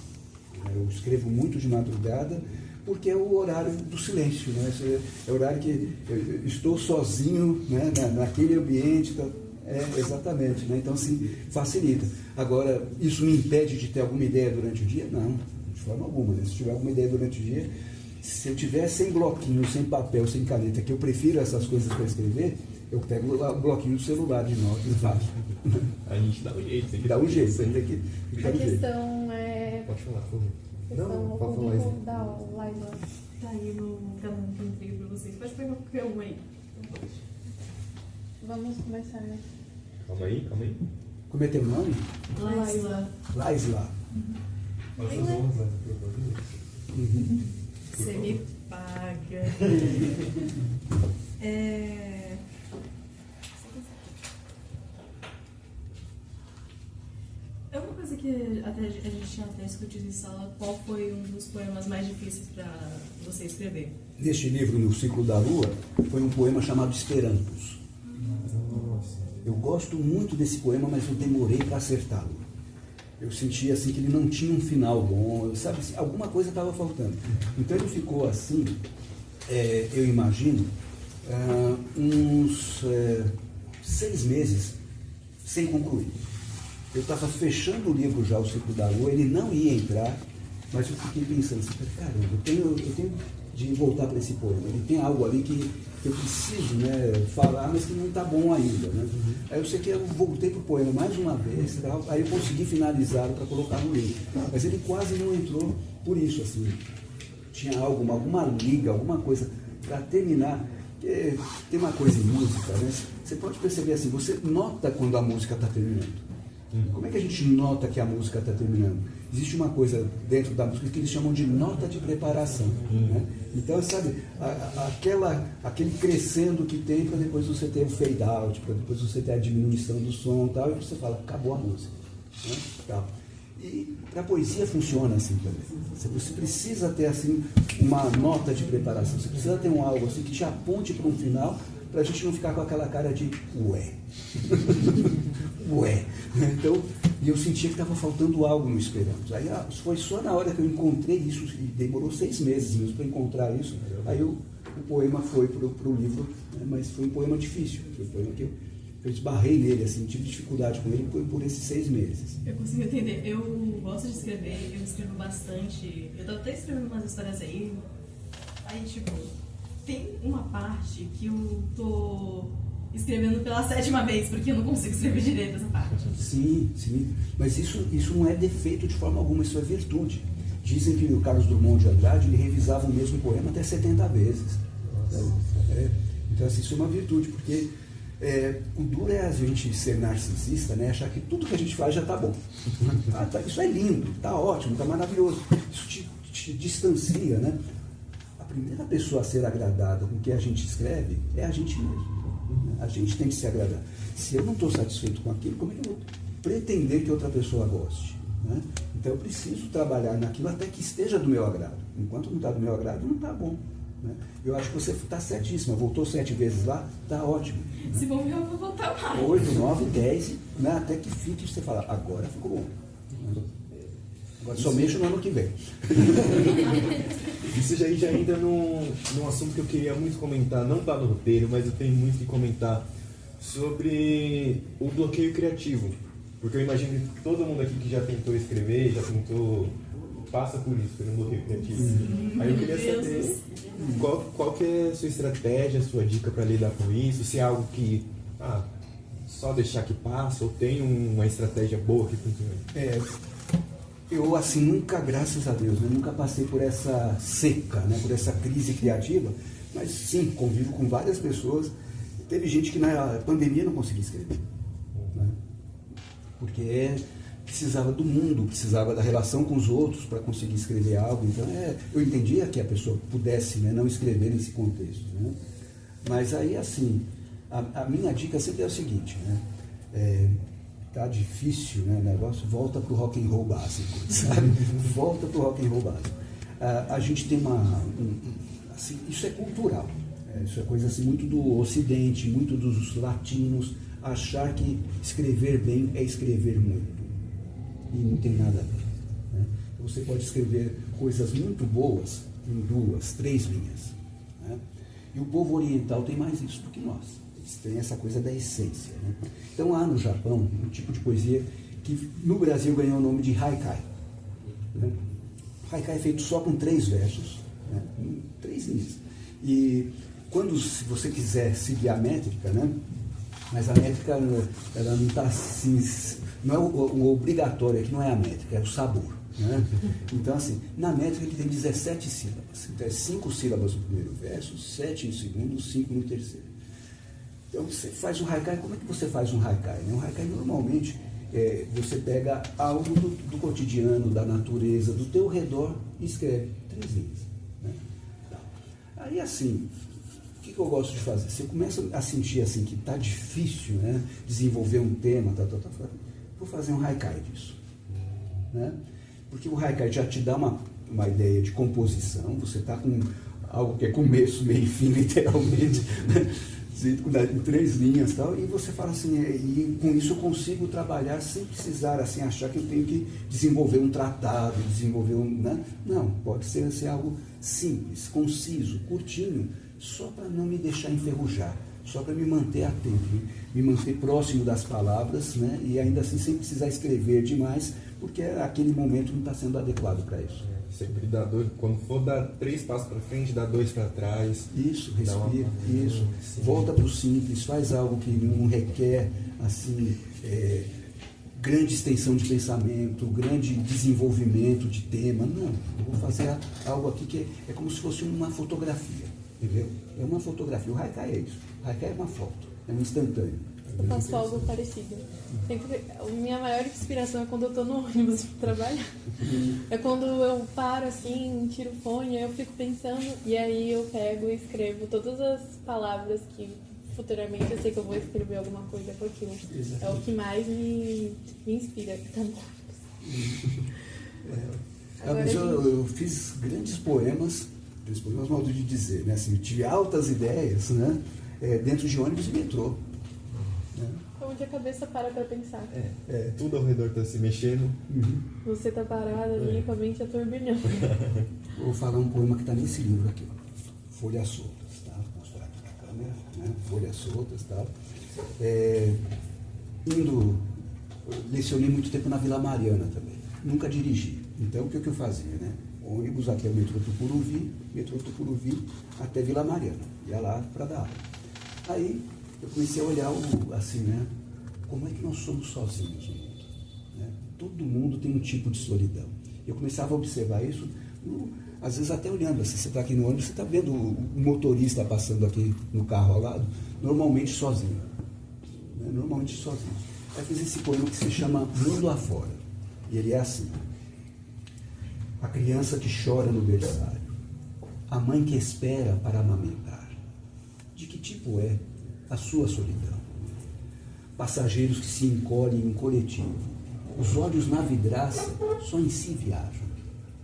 Eu escrevo muito de madrugada, porque é o horário do silêncio. Né? É o horário que eu estou sozinho, né, naquele ambiente. Exatamente. Né? Então, assim, facilita. Agora, isso me impede de ter alguma ideia durante o dia? Não, de forma alguma. Né? Se tiver alguma ideia durante o dia, se eu tiver sem bloquinho, sem papel, sem caneta, que eu prefiro essas coisas para escrever, eu pego o bloquinho do celular de notas e faço. A gente dá um jeito. Dá um jeito. A questão é... Pode falar, por favor. Não, pode falar, Laísa. Da Laísa. Tá aí no canal que eu entreguei pra vocês. Pode pegar qualquer um aí. Vamos começar, né? Calma aí. Como é teu nome? Laísa. Laisla. Posso fazer uma coisa, por favor? Você me paga. É uma coisa que até a gente tinha até discutido em sala. Qual foi um dos poemas mais difíceis para você escrever? Neste livro, No Ciclo da Lua, foi um poema chamado Esperantos. Eu gosto muito desse poema, mas eu demorei para acertá-lo. Eu sentia assim que ele não tinha um final bom, sabe? Alguma coisa estava faltando. Então ele ficou assim, eu imagino, uns 6 meses sem concluir. Eu estava fechando o livro já, O Ciclo da Lua, ele não ia entrar, mas eu fiquei pensando assim, caramba, eu tenho de voltar para esse poema. Ele tem algo ali que eu preciso, né, falar, mas que não está bom ainda. Né? Aí eu sei que eu voltei para o poema mais uma vez, tal, aí eu consegui finalizá-lo para colocar no livro. Mas ele quase não entrou por isso, assim. Tinha alguma liga, alguma coisa para terminar. Tem uma coisa em música, né? Você pode perceber assim, você nota quando a música está terminando. Como é que a gente nota que a música está terminando? Existe uma coisa dentro da música que eles chamam de nota de preparação. Né? Então, sabe, aquele crescendo que tem para depois você ter o fade out, para depois você ter a diminuição do som e tal, e você fala, acabou a música. Né? Tal. E para a poesia funciona assim também. Você precisa ter assim uma nota de preparação, você precisa ter algo assim que te aponte para um final, para a gente não ficar com aquela cara de ué. Ué. Então, eu sentia que estava faltando algo no Esperamos. Aí foi só na hora que eu encontrei isso, e demorou 6 meses mesmo para encontrar isso, aí o poema foi para o livro, né, mas foi um poema difícil, foi um poema que eu esbarrei nele, assim, tive dificuldade com ele por esses 6 meses. Eu consigo entender. Eu gosto de escrever, eu escrevo bastante. Eu tô até escrevendo umas histórias aí, tipo, tem uma parte que eu tô escrevendo pela 7ª vez, porque eu não consigo escrever direito essa parte. Sim, mas isso não é defeito de forma alguma, isso é virtude. Dizem que o Carlos Drummond de Andrade, ele revisava o mesmo poema até 70 vezes. Então, assim, isso é uma virtude, porque o duro é a gente ser narcisista, né? Achar que tudo que a gente faz já está bom. Isso é lindo, está ótimo, está maravilhoso. Isso te distancia, né? A primeira pessoa a ser agradada com o que a gente escreve é a gente mesmo. A gente tem que se agradar. Se eu não estou satisfeito com aquilo, como é que eu vou pretender que outra pessoa goste? Né? Então eu preciso trabalhar naquilo até que esteja do meu agrado. Enquanto não está do meu agrado, não está bom. Né? Eu acho que você está certíssima. Voltou 7 vezes lá, está ótimo. Né? Se bom, eu vou voltar mais. 8, 9, 10, né? Até que fique você fala, agora ficou bom. Né? Agora só mexo no ano que vem. Isso já entra num assunto que eu queria muito comentar, não está no roteiro, mas eu tenho muito que comentar sobre o bloqueio criativo. Porque eu imagino que todo mundo aqui que já tentou escrever, já tentou, passa por isso, por um bloqueio criativo. Aí eu queria saber qual que é a sua estratégia, a sua dica para lidar com isso, se é algo que só deixar que passa, ou tem uma estratégia boa que funciona. Eu, assim, nunca, graças a Deus, né, nunca passei por essa seca, né, por essa crise criativa, mas sim, convivo com várias pessoas. Teve gente que na pandemia não conseguia escrever, né, porque precisava do mundo, precisava da relação com os outros para conseguir escrever algo. Então, eu entendia que a pessoa pudesse, né, não escrever nesse contexto. Né, mas aí, assim, a minha dica sempre é o seguinte, né, tá difícil, né, o negócio, volta pro rock and roll básico, sabe? Volta pro rock and roll básico. A gente tem assim, isso é cultural, isso é coisa assim muito do Ocidente, muito dos latinos, achar que escrever bem é escrever muito, e não tem nada a ver. Né? Você pode escrever coisas muito boas em 2, 3 linhas. Né? E o povo oriental tem mais isso do que nós. Tem essa coisa da essência. Né? Então há no Japão um tipo de poesia que no Brasil ganhou o nome de haikai. Né? Haikai é feito só com 3 versos, né? 3 linhas. E quando se você quiser seguir a métrica, né? Mas a métrica ela não está assim, não é o obrigatório, aqui não é a métrica, é o sabor. Né? Então, assim, na métrica que tem 17 sílabas. Então, é 5 sílabas no primeiro verso, 7 no segundo, 5 no terceiro. Então, você faz um haikai. Como é que você faz um haikai? Um haikai, normalmente, você pega algo do cotidiano, da natureza, do teu redor e escreve 3 linhas. Né? Aí, assim, o que eu gosto de fazer? Você começa a sentir assim, que está difícil, né, desenvolver um tema, vou fazer um haikai disso. Né? Porque o haikai já te dá uma ideia de composição, você está com algo que é começo, meio e fim, literalmente, né? Em 3 linhas e tal, e você fala assim, e com isso eu consigo trabalhar sem precisar assim, achar que eu tenho que desenvolver um tratado, desenvolver né? Não, pode ser algo simples, conciso, curtinho, só para não me deixar enferrujar, só para me manter atento, me manter próximo das palavras, né? E ainda assim sem precisar escrever demais, porque aquele momento não está sendo adequado para isso. Sempre dá 2, quando for dar 3 passos para frente, dá 2 para trás. Isso, respira, isso. Volta para o simples, faz algo que não requer assim, grande extensão de pensamento, grande desenvolvimento de tema. Não, eu vou fazer algo aqui que é como se fosse uma fotografia, entendeu? É uma fotografia. O haikai é isso. O haikai é uma foto, é um instantâneo. eu faço algo parecido. Sempre, a minha maior inspiração é quando eu tô no ônibus pra trabalhar. É quando eu paro assim, tiro o fone, aí eu fico pensando e aí eu pego e escrevo todas as palavras que futuramente eu sei que eu vou escrever alguma coisa com aquilo. É o que mais me inspira, que tá no ônibus. Mas eu fiz grandes poemas modo de dizer, né? Assim, eu tive altas ideias, né? Dentro de ônibus e metrô. Né? Onde a cabeça para pensar. Tudo ao redor está se mexendo. Uhum. Você tá parado ali com a mente a turbilhão. Vou falar um poema que está nesse livro aqui, ó. Folhas soltas, tá? Vou mostrar aqui na câmera, né? Folhas soltas, tá? Lecionei muito tempo na Vila Mariana também. Nunca dirigi. Então, o que eu fazia, né? Ônibus até o metrô Tucuruvi até Vila Mariana. Ia lá para dar aula. Aí, eu comecei a olhar, assim, né? Como é que nós somos sozinhos no mundo? Né? Todo mundo tem um tipo de solidão. Eu começava a observar isso, às vezes até olhando, assim, você está aqui no ônibus, você está vendo o motorista passando aqui no carro ao lado, normalmente sozinho. Né? Normalmente sozinho. Aí fiz esse poema que se chama Mundo Afora. E ele é assim. A criança que chora no berçário, a mãe que espera para amamentar. De que tipo é a sua solidão? Passageiros que se encolhem em coletivo, os olhos na vidraça só em si viajam.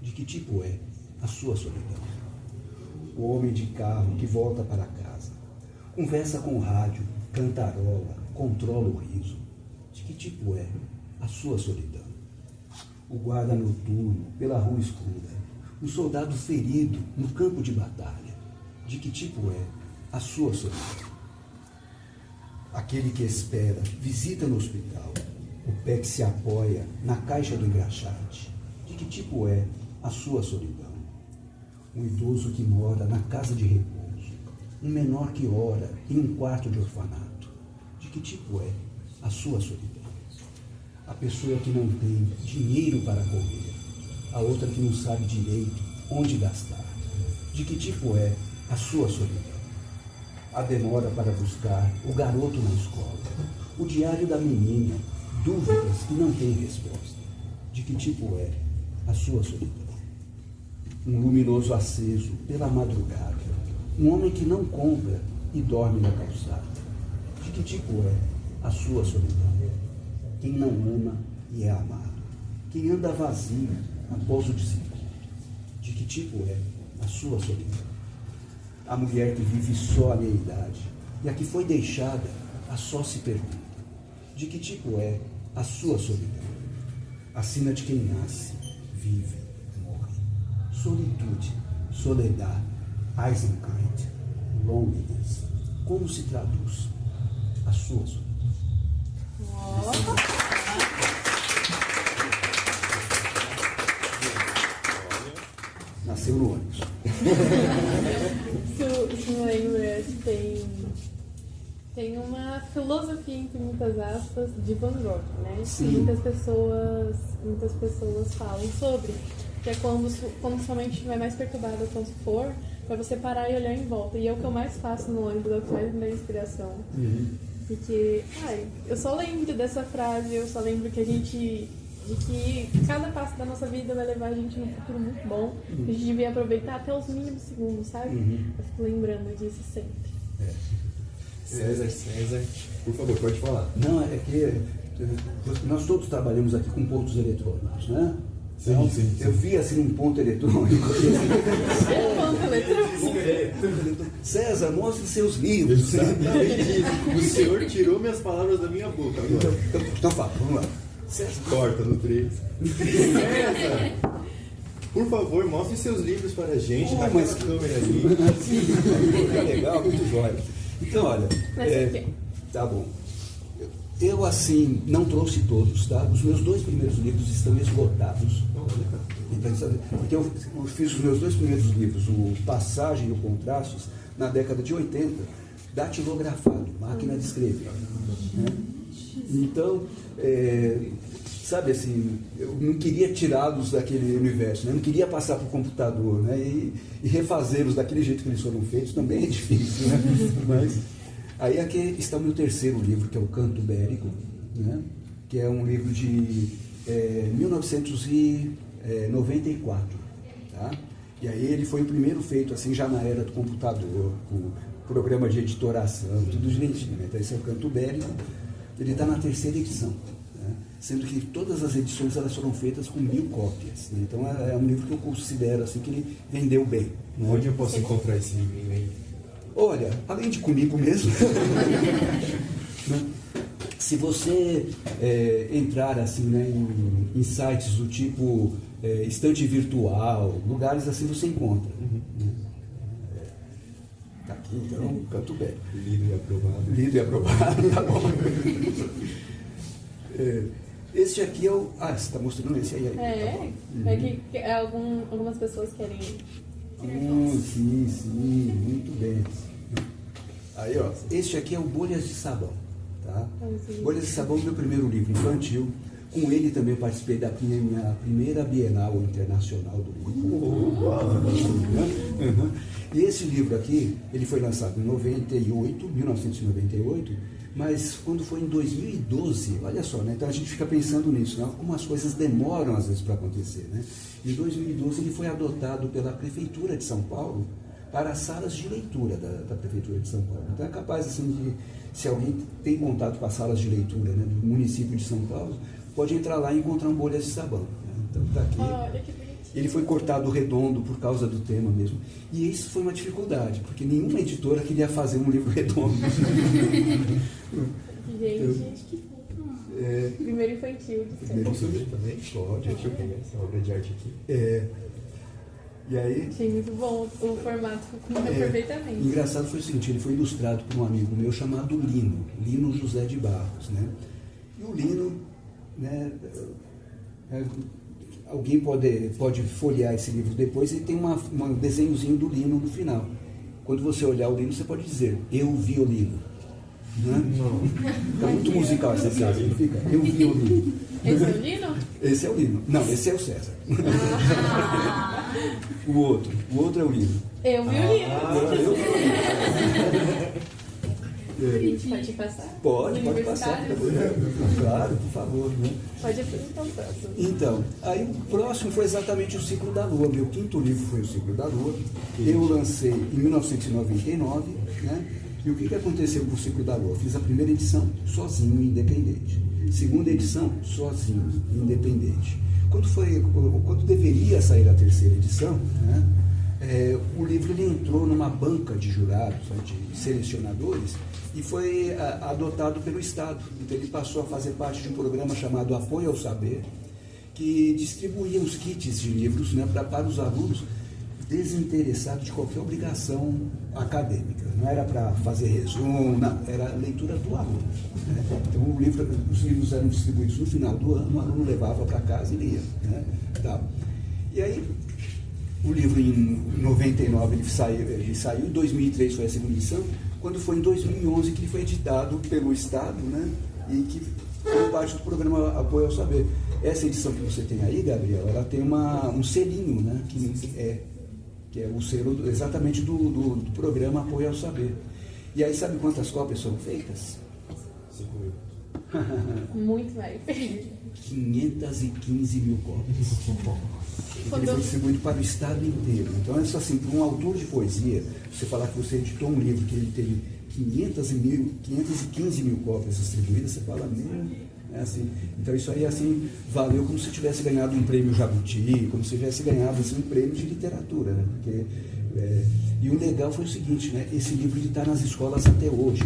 De que tipo é a sua solidão? O homem de carro que volta para casa, conversa com o rádio, cantarola, controla o riso. De que tipo é a sua solidão? O guarda noturno pela rua escura, um soldado ferido no campo de batalha. De que tipo é a sua solidão? Aquele que espera visita no hospital, o pé que se apoia na caixa do engraxate. De que tipo é a sua solidão? Um idoso que mora na casa de repouso, um menor que ora em um quarto de orfanato. De que tipo é a sua solidão? A pessoa que não tem dinheiro para comer, a outra que não sabe direito onde gastar. De que tipo é a sua solidão? A demora para buscar o garoto na escola, o diário da menina, dúvidas que não têm resposta. De que tipo é a sua solidão? Um luminoso aceso pela madrugada, um homem que não compra e dorme na calçada. De que tipo é a sua solidão? Quem não ama e é amado. Quem anda vazio após o desencontro. De que tipo é a sua solidão? A mulher que vive só a meia-idade e a que foi deixada a só se pergunta. De que tipo é a sua solidão? A sina de quem nasce, vive, morre. Solitude, soledade, Eisenkind, loneliness. Como se traduz a sua solidão? Nasceu no ônibus. Isso me lembra que tem uma filosofia, entre muitas aspas, de Van Gogh, né? Sim. Que muitas pessoas falam sobre, que é quando sua mente estiver mais perturbada quando for, para você parar e olhar em volta. E é o que eu mais faço no ônibus, é o que mais me dá inspiração. Porque, eu só lembro dessa frase, eu só lembro de que cada passo da nossa vida vai levar a gente num futuro muito bom. A gente devia aproveitar até os mínimos segundos, sabe? Eu fico lembrando disso sempre. César, por favor, pode falar. Não, é que nós todos trabalhamos aqui com pontos eletrônicos, né? Sim, então, sim. Eu vi assim um ponto eletrônico. César, mostre seus livros. Exatamente isso. O senhor tirou minhas palavras da minha boca agora. Então fala, vamos lá. César, corta no 3. César, por favor, mostre seus livros para a gente. Tá com essa câmera ali. Fica legal, muito jóia. Então, olha, tá bom. Eu, assim, não trouxe todos, tá? Os meus 2 primeiros livros estão esgotados. Porque eu fiz os meus 2 primeiros livros, o Passagem e o Contrastes, na década de 80, datilografado, máquina de escrever. Né? Então, sabe assim, eu não queria tirá-los daquele universo, né? Eu não queria passar para o computador, né? E refazê-los daquele jeito que eles foram feitos também é difícil, né? Aí aqui está o meu terceiro livro, que é o Canto Bérico, né? Que é um livro de 1994. Tá? E aí ele foi o primeiro feito assim já na era do computador, com programa de editoração, tudo direitinho. Né? Então esse é o Canto Bérico, ele está na terceira edição, né? Sendo que todas as edições elas foram feitas com 1000 cópias. Né? Então é um livro que eu considero assim que ele vendeu bem. Né? Onde eu posso encontrar esse livrinho aí? Olha, além de comigo mesmo, né? Se você entrar assim, né, em sites do tipo estante virtual, lugares assim você encontra. Né? Tá aqui então, Canto Bérico. Lido e aprovado. Lido e aprovado, tá bom. Esse aqui é o... Ah, você está mostrando esse aí. É que algumas pessoas querem... Sim, muito bem. Aí, ó, este aqui é o Bolhas de Sabão, tá? Bolhas de Sabão é o meu primeiro livro infantil. Com ele também eu participei da minha primeira Bienal Internacional do Livro. Uhum. E esse livro aqui, ele foi lançado em 1998, mas quando foi em 2012, olha só, né? Então a gente fica pensando nisso, né? Como as coisas demoram às vezes para acontecer, né? Em 2012 ele foi adotado pela Prefeitura de São Paulo para as salas de leitura da Prefeitura de São Paulo. Então é capaz, assim, de, se alguém tem contato com as salas de leitura, né, do município de São Paulo, pode entrar lá e encontrar um Bolhas de Sabão. Né? Então tá aqui. Olha que bonitinho. Ele foi cortado redondo por causa do tema mesmo. E isso foi uma dificuldade, porque nenhuma editora queria fazer um livro redondo. Gente, que fofo. Primeiro infantil de sempre. Posso ver também? Pode. Deixa eu pegar essa obra de arte aqui. E aí... Achei muito bom, o formato combina perfeitamente. Engraçado foi o seguinte, ele foi ilustrado por um amigo meu chamado Lino José de Barros, né? E o Lino, né, alguém pode folhear esse livro depois e tem um desenhozinho do Lino no final. Quando você olhar o Lino, você pode dizer, eu vi o Lino. Né? Não. Fica muito musical essa frase, ele fica, eu vi o Lino. Esse é o Lino? Esse é o Lino. Não, esse é o César. O outro é o Lino. Eu vi o Lino. Pode passar? Pode passar. Claro, por favor. Né? Pode apresentar o próximo. Então, aí o próximo foi exatamente o Ciclo da Lua. Meu quinto livro foi o Ciclo da Lua. Eu lancei em 1999, né? E o que aconteceu com o Ciclo da Lua? Eu fiz a primeira edição sozinho, independente. Segunda edição, sozinho, independente. Quando deveria sair a terceira edição, né, o livro ele entrou numa banca de jurados, de selecionadores, e foi adotado pelo Estado. Então ele passou a fazer parte de um programa chamado Apoio ao Saber, que distribuía os kits de livros, né, para os alunos desinteressados de qualquer obrigação acadêmica. Não era para fazer resumo, não, era leitura do aluno. Né? Então os livros eram distribuídos no final do ano, o aluno levava para casa e lia. Né? Tá. E aí, o livro em 99 ele saiu, em 2003 foi a segunda edição, quando foi em 2011 que ele foi editado pelo Estado, né? E que foi parte do programa Apoio ao Saber. Essa edição que você tem aí, Gabriel, ela tem um selinho, né? Que é o selo exatamente do programa Apoio ao Saber. E aí, sabe quantas cópias foram feitas? 5.000. Muito mais. 515 mil cópias. Ele foi distribuído para o estado inteiro. Então, isso assim, para um autor de poesia, você falar que você editou um livro que ele teve 515 mil cópias distribuídas, você fala, assim. Então isso aí assim valeu como se tivesse ganhado um prêmio Jabuti, como se tivesse ganhado assim, um prêmio de literatura, né? Porque, e o legal foi o seguinte, né? Esse livro está nas escolas até hoje.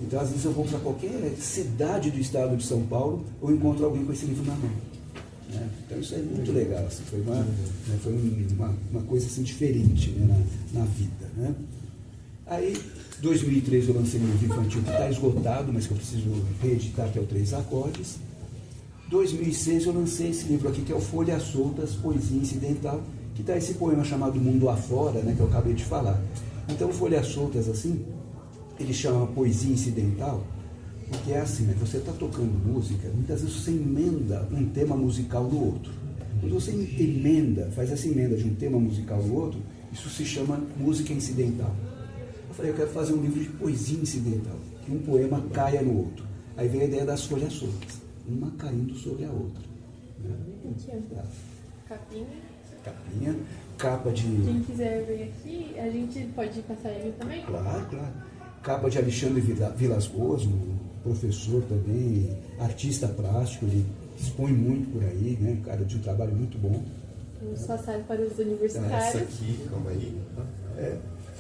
Então às vezes eu vou para qualquer cidade do estado de São Paulo, eu encontro alguém com esse livro na mão. Né? Então isso é muito legal, assim, foi uma coisa assim, diferente, né? na vida. Né? Aí, 2003 eu lancei um livro infantil que está esgotado, mas que eu preciso reeditar, que é o Três Acordes. 2006 eu lancei esse livro aqui, que é o Folhas Soltas, Poesia Incidental, que está esse poema chamado Mundo Afora, né, que eu acabei de falar. Então, Folhas Soltas, assim, ele chama Poesia Incidental, porque é assim, né, você está tocando música, muitas vezes você emenda um tema musical no outro. Quando você faz essa emenda de um tema musical no outro, isso se chama música incidental. Eu falei, eu quero fazer um livro de poesia incidental. que um poema caia no outro. Aí vem a ideia das folhas soltas, uma caindo sobre a outra. Né? Aqui, ó. Capinha. Capinha, capa de... Quem quiser ver aqui, a gente pode passar ele também? Claro, claro. Capa de Alexandre Vilas Boas, um professor também, artista plástico, ele expõe muito por aí, né? Cara de um trabalho muito bom. Vamos passar para os universitários. Essa aqui, calma aí.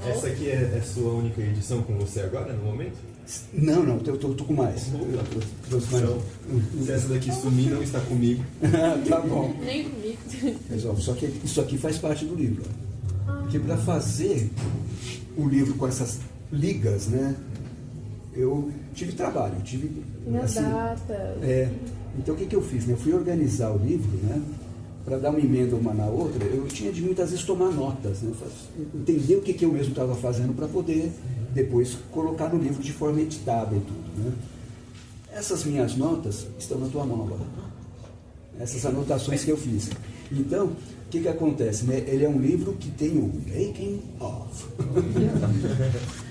Essa aqui é sua única edição com você agora, no momento? Não, eu tô com mais. Trouxe mais. Então, se essa daqui sumir, não está comigo. Tá bom. Nem comigo. Mas, ó, só que isso aqui faz parte do livro. Ó. Porque para fazer o livro com essas ligas, né? Eu tive trabalho, tive... Minhas assim, datas. Então o que eu fiz? Né? Eu fui organizar o livro, né? Para dar uma emenda uma na outra, eu tinha de muitas vezes tomar notas, né? Entender o que eu mesmo estava fazendo para poder depois colocar no livro de forma editável tudo, né? Essas minhas notas estão na tua mão agora. Essas anotações que eu fiz. Então, o que acontece? Né? Ele é um livro que tem o making of.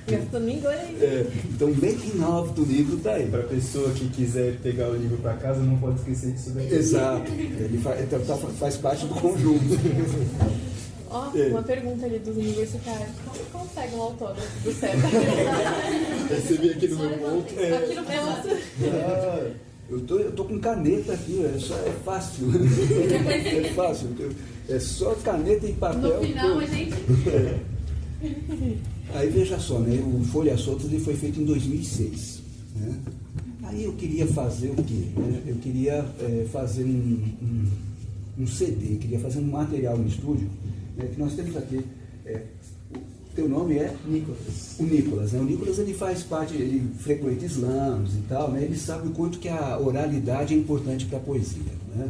Gastando inglês. Então, o making of do livro está aí. Para a pessoa que quiser pegar o livro para casa, não pode esquecer disso daqui. Exato. Ele faz parte do conjunto. Ó, uma pergunta ali dos universitários. Como consegue um autógrafo do César? Recebi aqui no meu ponto. Aqui no ponto. Eu tô com caneta aqui, é fácil. É fácil. É só caneta e papel. No final, a gente... Aí veja só, né? O Folha Soltas ele foi feito em 2006. Né? Aí eu queria fazer o quê? Né? Eu queria fazer um CD, queria fazer um material no estúdio, né? Que nós temos aqui. O teu nome é? Nicolas. O Nicolas, né? O Nicolas ele faz parte, ele frequenta slams e tal, né? Ele sabe o quanto que a oralidade é importante para a poesia, né?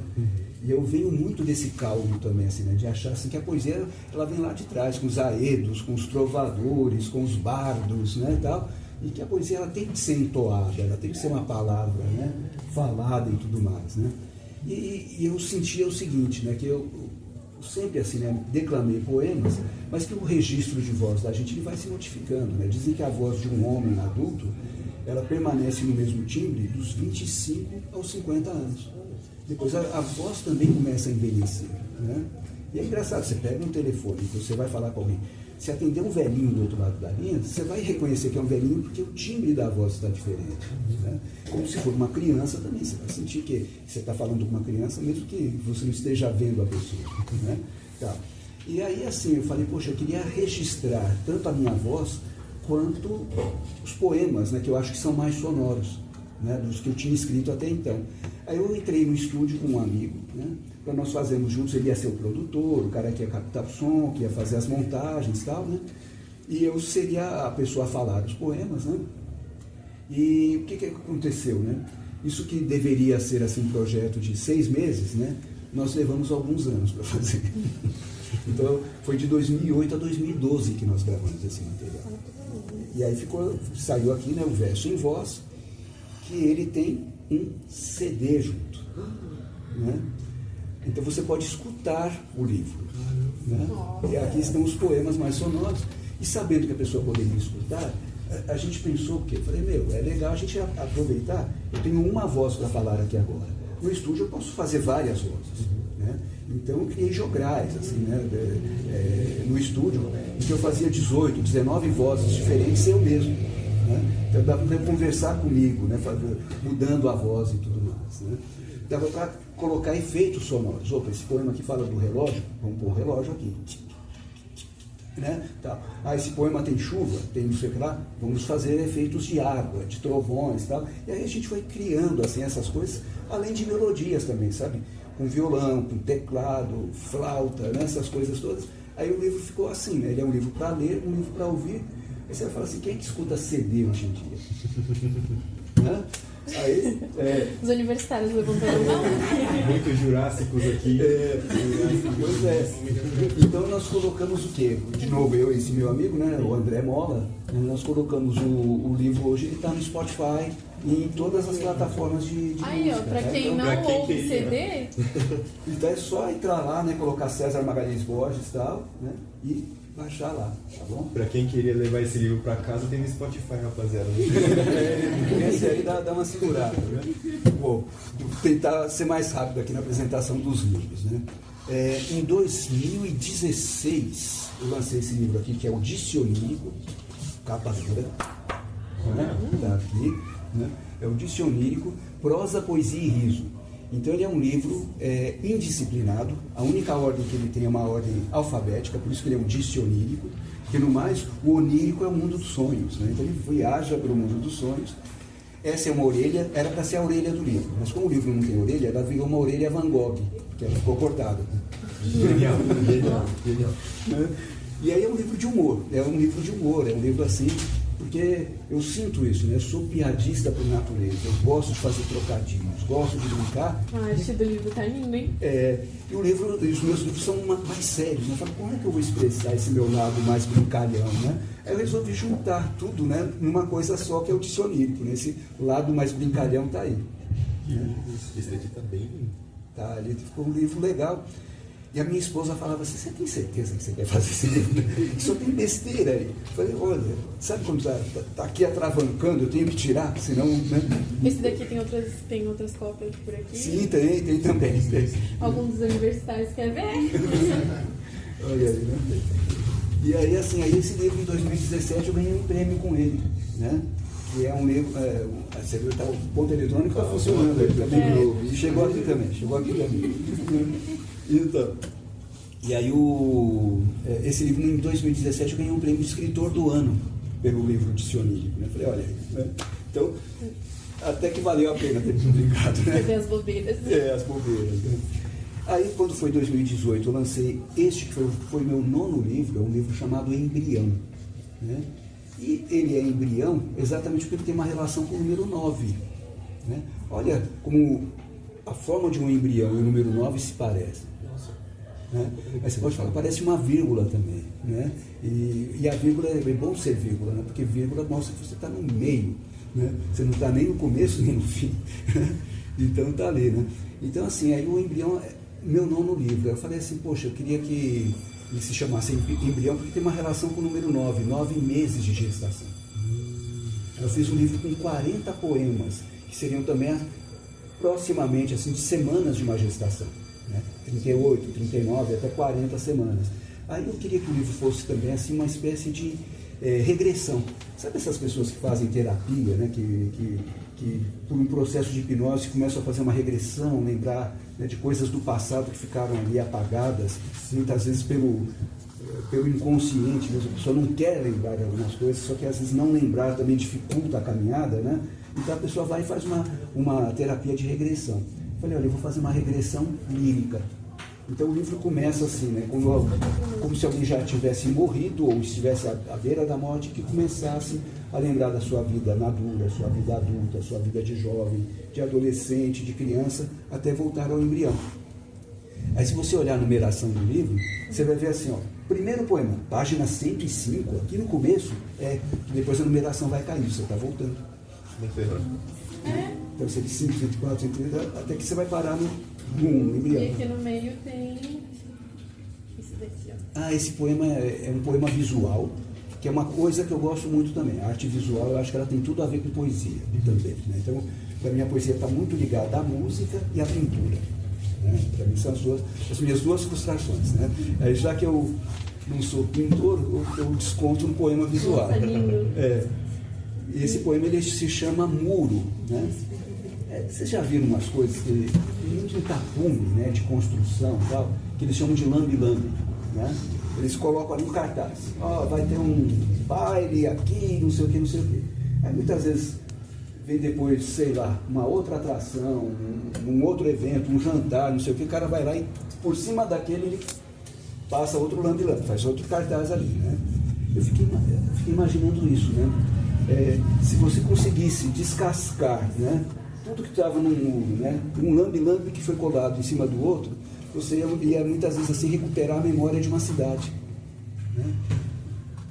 E eu venho muito desse caldo também, assim, né? De achar assim, que a poesia ela vem lá de trás, com os aedos, com os trovadores, com os bardos, né? E tal, e que a poesia ela tem que ser entoada, ela tem que ser uma palavra, né? Falada e tudo mais, né? E eu sentia o seguinte, né? Que eu sempre assim, né, declamei poemas, mas que o registro de voz da gente ele vai se modificando, né? Dizem que a voz de um homem adulto, ela permanece no mesmo timbre dos 25 aos 50 anos. Depois a voz também começa a envelhecer, né? E é engraçado, você pega um telefone, você vai falar com alguém, se atender um velhinho do outro lado da linha, você vai reconhecer que é um velhinho porque o timbre da voz está diferente, né? Como se for uma criança também, você vai sentir que você está falando com uma criança, mesmo que você não esteja vendo a pessoa, né? Tá. E aí assim, eu falei, poxa, eu queria registrar tanto a minha voz quanto os poemas, né, que eu acho que são mais sonoros, né, dos que eu tinha escrito até então. Aí eu entrei no estúdio com um amigo, né, para nós fazermos juntos, ele ia ser o produtor, o cara que ia captar o som, que ia fazer as montagens e tal, né, e eu seria a pessoa a falar os poemas, né. E o que aconteceu, né? Isso que deveria ser assim um projeto de 6 meses, né, nós levamos alguns anos para fazer. Então foi de 2008 a 2012 que nós gravamos esse material. E aí saiu aqui, né, o Verso em Voz, que ele tem um CD junto, né? Então você pode escutar o livro, né? E aqui estão os poemas mais sonoros. E sabendo que a pessoa poderia escutar, a gente pensou o quê? Eu falei, é legal a gente aproveitar. Eu tenho uma voz para falar aqui agora. No estúdio eu posso fazer várias vozes, né? Então eu criei jograis, assim, né? No estúdio, em que eu fazia 18, 19 vozes diferentes eu mesmo, né? Então dava para conversar comigo, né? Mudando a voz e tudo mais, né? Dava para colocar efeitos sonoros. Opa, esse poema aqui fala do relógio, vamos pôr o relógio aqui, né? Tá. Esse poema tem chuva, tem não sei o que lá, vamos fazer efeitos de água, de trovões e tal. E aí a gente foi criando assim, essas coisas, além de melodias também, sabe? Com violão, com teclado, flauta, né? Essas coisas todas. Aí o livro ficou assim, né? Ele é um livro para ler, um livro para ouvir. Aí você vai falar assim, quem é que escuta CD hoje em dia? Né? Aí, Os universitários levantando a mão. Muitos jurássicos aqui. Pois é. Então nós colocamos o quê? De novo, eu e esse meu amigo, né, o André Mola, nós colocamos o livro hoje, ele está no Spotify e em todas as plataformas de Aí, música. ó, pra tá? quem Então, não quem ouve queria. CD, então é só entrar lá, né, colocar César Magalhães Borges e tal, né, e baixar lá, tá bom? Pra quem queria levar esse livro pra casa, tem no Spotify, rapaziada. Esse aí dá uma segurada, né? Bom, vou tentar ser mais rápido aqui na apresentação dos livros, né? Em 2016, eu lancei esse livro aqui, que é o Dicionírico, capa dura, né? Tá aqui, né? É o Dicionírico, Prosa, Poesia e Riso. Então ele é um livro indisciplinado, a única ordem que ele tem é uma ordem alfabética, por isso que ele é um dicionírico, porque no mais o onírico é o mundo dos sonhos, né? Então ele viaja pelo mundo dos sonhos. Essa é uma orelha, era para ser a orelha do livro, mas como o livro não tem orelha, ela virou uma orelha Van Gogh, que ela ficou cortada. Genial, genial, genial. E aí é um livro de humor, é um livro assim, porque eu sinto isso, né? Eu sou piadista por natureza, eu gosto de fazer trocadilhos, gosto de brincar. Ah, acho que do livro tá lindo, hein? E os meus livros são mais sérios, né? Eu falo, como é que eu vou expressar esse meu lado mais brincalhão, né? Aí eu resolvi juntar tudo, né, numa coisa só, que é o dicionírico, né? Esse lado mais brincalhão tá aí. Esse daqui tá bem lindo. Tá, ali ficou um livro legal. E a minha esposa falava assim, você tem certeza que você quer fazer esse livro? Só tem besteira aí. Eu falei, olha, sabe quando tá aqui atravancando, eu tenho que tirar, senão... Né? Esse daqui tem outras cópias por aqui? Sim, tem também. Tem. Algum dos universitários quer ver? Olha aí, né? E aí, assim, esse livro em 2017 eu ganhei um prêmio com ele, né? Que é um livro, o ponto eletrônico está funcionando aí também. Chegou aqui também. Então, e aí esse livro em 2017 eu ganhei um prêmio de escritor do ano pelo livro Dicionírico, né? Falei, olha aí, né? Então, até que valeu a pena ter publicado, né? Ver as bobeiras. As bobeiras, né? Aí, quando foi 2018, eu lancei este que foi meu 9º livro, é um livro chamado Embrião, né? E ele é embrião exatamente porque ele tem uma relação com o número 9, né? Olha como a forma de um embrião e o número 9 se parecem. Né? Aí você pode falar, parece uma vírgula também, né? E a vírgula é bom ser vírgula, né? Porque vírgula mostra que você está no meio, né? Você não está nem no começo nem no fim, né? Então está ali, né? Então assim, aí o embrião é meu 9º livro. Eu falei assim, poxa, eu queria que ele se chamasse embrião porque tem uma relação com o número 9 meses de gestação. Eu fiz um livro com 40 poemas, que seriam também proximamente assim, de semanas de uma gestação, né? 38, 39, até 40 semanas. Aí eu queria que o livro fosse também assim, uma espécie de regressão. Sabe essas pessoas que fazem terapia, né? que por um processo de hipnose começam a fazer uma regressão, lembrar, né, de coisas do passado que ficaram ali apagadas, muitas vezes pelo inconsciente mesmo. A pessoa não quer lembrar de algumas coisas, só que às vezes não lembrar também dificulta a caminhada, né? Então a pessoa vai e faz uma terapia de regressão. Eu falei, olha, eu vou fazer uma regressão lírica. Então o livro começa assim, né? Como se alguém já tivesse morrido ou estivesse à beira da morte, que começasse a lembrar da sua vida madura, sua vida adulta, sua vida de jovem, de adolescente, de criança, até voltar ao embrião. Aí se você olhar a numeração do livro, você vai ver assim, ó, primeiro poema, página 105, aqui no começo, depois a numeração vai cair, você está voltando. Então você de 5, 104, 130, até que você vai parar no embrião. E aqui no meio tem esse daqui, ó. Esse poema é um poema visual, que é uma coisa que eu gosto muito também. A arte visual, eu acho que ela tem tudo a ver com poesia também, né? Então, para mim a poesia está muito ligada à música e à pintura, né? Para mim são as minhas duas frustrações, né? Aí, já que eu não sou pintor, eu desconto no poema visual. Nossa, lindo. E esse poema ele se chama Muro, né? Vocês já viram umas coisas que muito em tapume, né, de construção e tal, que eles chamam de lambe-lambe, né? Eles colocam ali um cartaz, vai ter um baile aqui, não sei o que, não sei o que. Aí muitas vezes vem depois, sei lá, uma outra atração, um outro evento, um jantar, não sei o que, o cara vai lá e por cima daquele ele passa outro lambe-lambe, faz outro cartaz ali, né? Eu fiquei imaginando isso, né? Se você conseguisse descascar, né, tudo que estava num muro, né, um lambe-lambe que foi colado em cima do outro, você ia muitas vezes assim recuperar a memória de uma cidade, né?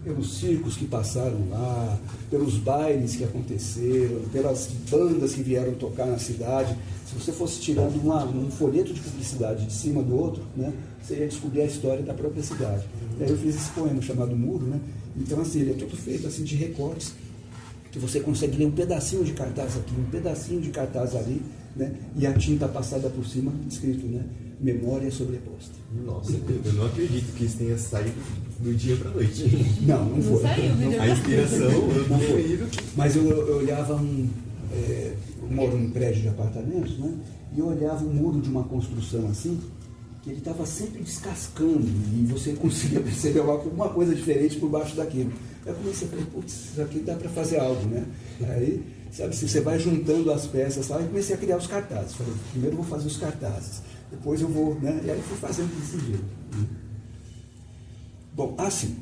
pelos circos que passaram lá, pelos bailes que aconteceram, pelas bandas que vieram tocar na cidade. Se você fosse tirando um folheto de publicidade de cima do outro, né, você ia descobrir a história da própria cidade. E aí eu fiz esse poema chamado Muro, né? Então assim, ele é todo feito assim, de recortes, que você consegue ler um pedacinho de cartaz aqui, um pedacinho de cartaz ali, né? E a tinta passada por cima, escrito, né? Memória sobreposta. Nossa, eu não acredito que isso tenha saído do dia para noite. Não foi. saiu, vídeo. A inspiração, eu não duvido. Mas eu olhava eu moro num prédio de apartamentos, né? E eu olhava o muro de uma construção assim, que ele estava sempre descascando, e você conseguia perceber alguma coisa diferente por baixo daquilo. Eu comecei a falar, putz, isso aqui dá para fazer algo, né? Aí, sabe, você vai juntando as peças lá, e comecei a criar os cartazes. Falei, primeiro eu vou fazer os cartazes, depois eu vou, né? E aí fui fazendo desse jeito. Bom, assim.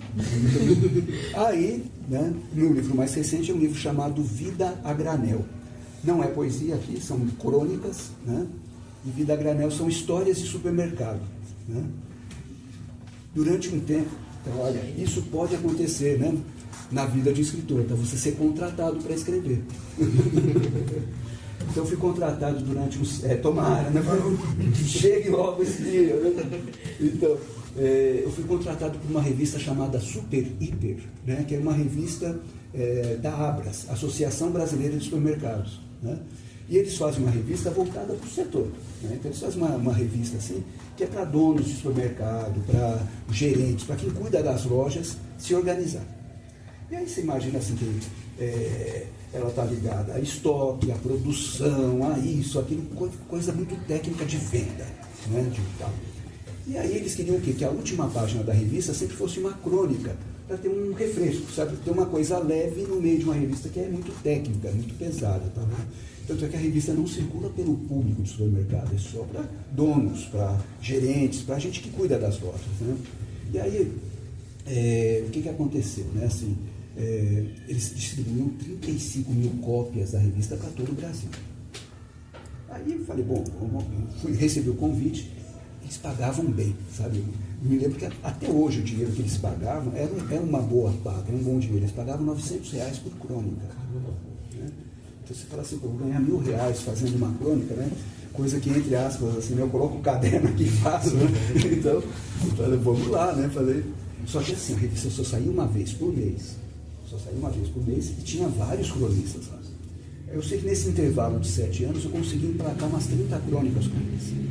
Aí, né, meu livro mais recente é um livro chamado Vida a Granel. Não é poesia aqui, são crônicas, né? E Vida a Granel são histórias de supermercado, né? Durante um tempo, então, olha, isso pode acontecer, né, na vida de escritor, então você ser contratado para escrever. Então eu fui contratado durante uns... tomara, né? Chegue logo esse dia, né? Então, eu fui contratado por uma revista chamada Super Hiper, né? Que é uma revista da Abras, Associação Brasileira de Supermercados, né? E eles fazem uma revista voltada para o setor, né? Então eles fazem uma revista assim, que é para donos de supermercado, para gerentes, para quem cuida das lojas se organizar. E aí você imagina assim que ela está ligada a estoque, a produção, a isso, aquilo, coisa muito técnica de venda, né, de tal. E aí eles queriam o quê? Que a última página da revista sempre fosse uma crônica, para ter um refresco, sabe? Ter uma coisa leve no meio de uma revista que é muito técnica, muito pesada, tá, né? Tanto é que a revista não circula pelo público do supermercado, é só para donos, para gerentes, para gente que cuida das lojas, né? E aí, o que aconteceu, né? Assim, eles distribuíam 35 mil cópias da revista para todo o Brasil. Aí eu falei, bom, recebi o convite, eles pagavam bem, sabe? Eu me lembro que até hoje o dinheiro que eles pagavam era uma boa paga, era um bom dinheiro. Eles pagavam R$900 por crônica. Né? Então você fala assim, pô, vou ganhar R$1.000 fazendo uma crônica, né? Coisa que, entre aspas, assim, eu coloco o caderno aqui e faço, né? Então, eu falei, vamos lá, né? Falei, só que assim, a revista só saía uma vez por mês. Só saía uma vez por mês e tinha vários cronistas lá. Eu sei que nesse intervalo de 7 anos eu consegui emplacar umas 30 crônicas com eles.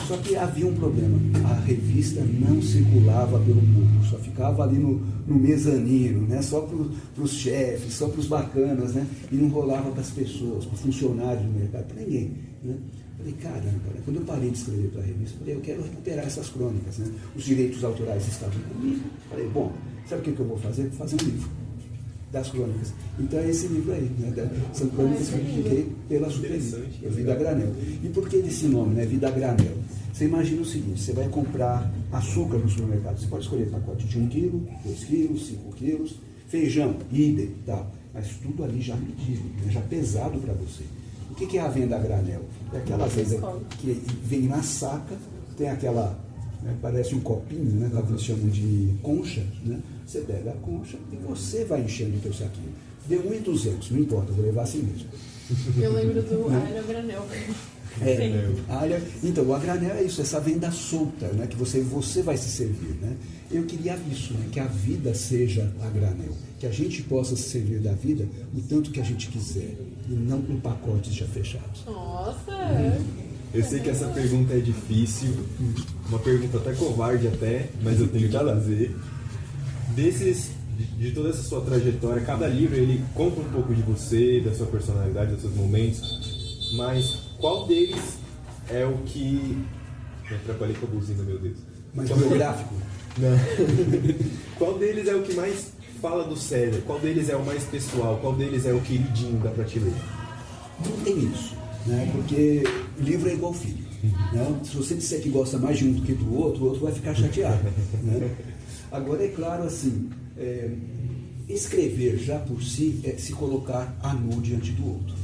Só que havia um problema, a revista não circulava pelo público, só ficava ali no mezanino, né? Só para os chefes, só para os bacanas, né? E não rolava para as pessoas, para os funcionários do mercado, para ninguém, né? Falei, caramba, quando eu parei de escrever para a revista, falei, eu quero recuperar essas crônicas, né? Os direitos autorais estavam comigo. Falei, bom, sabe o que eu vou fazer? Vou fazer um livro das crônicas. Então é esse livro aí, né? São crônicas que eu publiquei pela Super Hiper, Vida a Granel. E por que esse nome, né? Vida a Granel? Você imagina o seguinte, você vai comprar açúcar no supermercado, você pode escolher pacote de 1 quilo, 2 quilos, 5 quilos, feijão, idem, tal, mas tudo ali já medido, né? Já pesado para você. O que é a venda a granel? É aquela venda que vem na saca, tem aquela, né, parece um copinho, né, que eles chamam de concha, né? Você pega a concha e você vai enchendo o teu saquinho. Deu 1.200, não importa, vou levar assim mesmo. Eu lembro do alho a granel. Então, o a granel é isso, essa venda solta, né, que você vai se servir, né? Eu queria isso, né, que a vida seja a granel, que a gente possa se servir da vida o tanto que a gente quiser, e não com pacotes já fechados. Nossa! Eu sei que essa pergunta é difícil, uma pergunta até covarde até, mas eu tenho que fazer. De toda essa sua trajetória, cada livro ele conta um pouco de você, da sua personalidade, dos seus momentos, mas qual deles é o que... Me atrapalhei com a buzina, meu Deus. Mas biográfico? Não. Qual deles é o que mais fala do César? Qual deles é o mais pessoal? Qual deles é o queridinho da prateleira? Não tem isso, né? Porque livro é igual filho, né? Se você disser que gosta mais de um do que do outro, o outro vai ficar chateado, né? Agora, é claro, assim, escrever já por si é se colocar a nu diante do outro.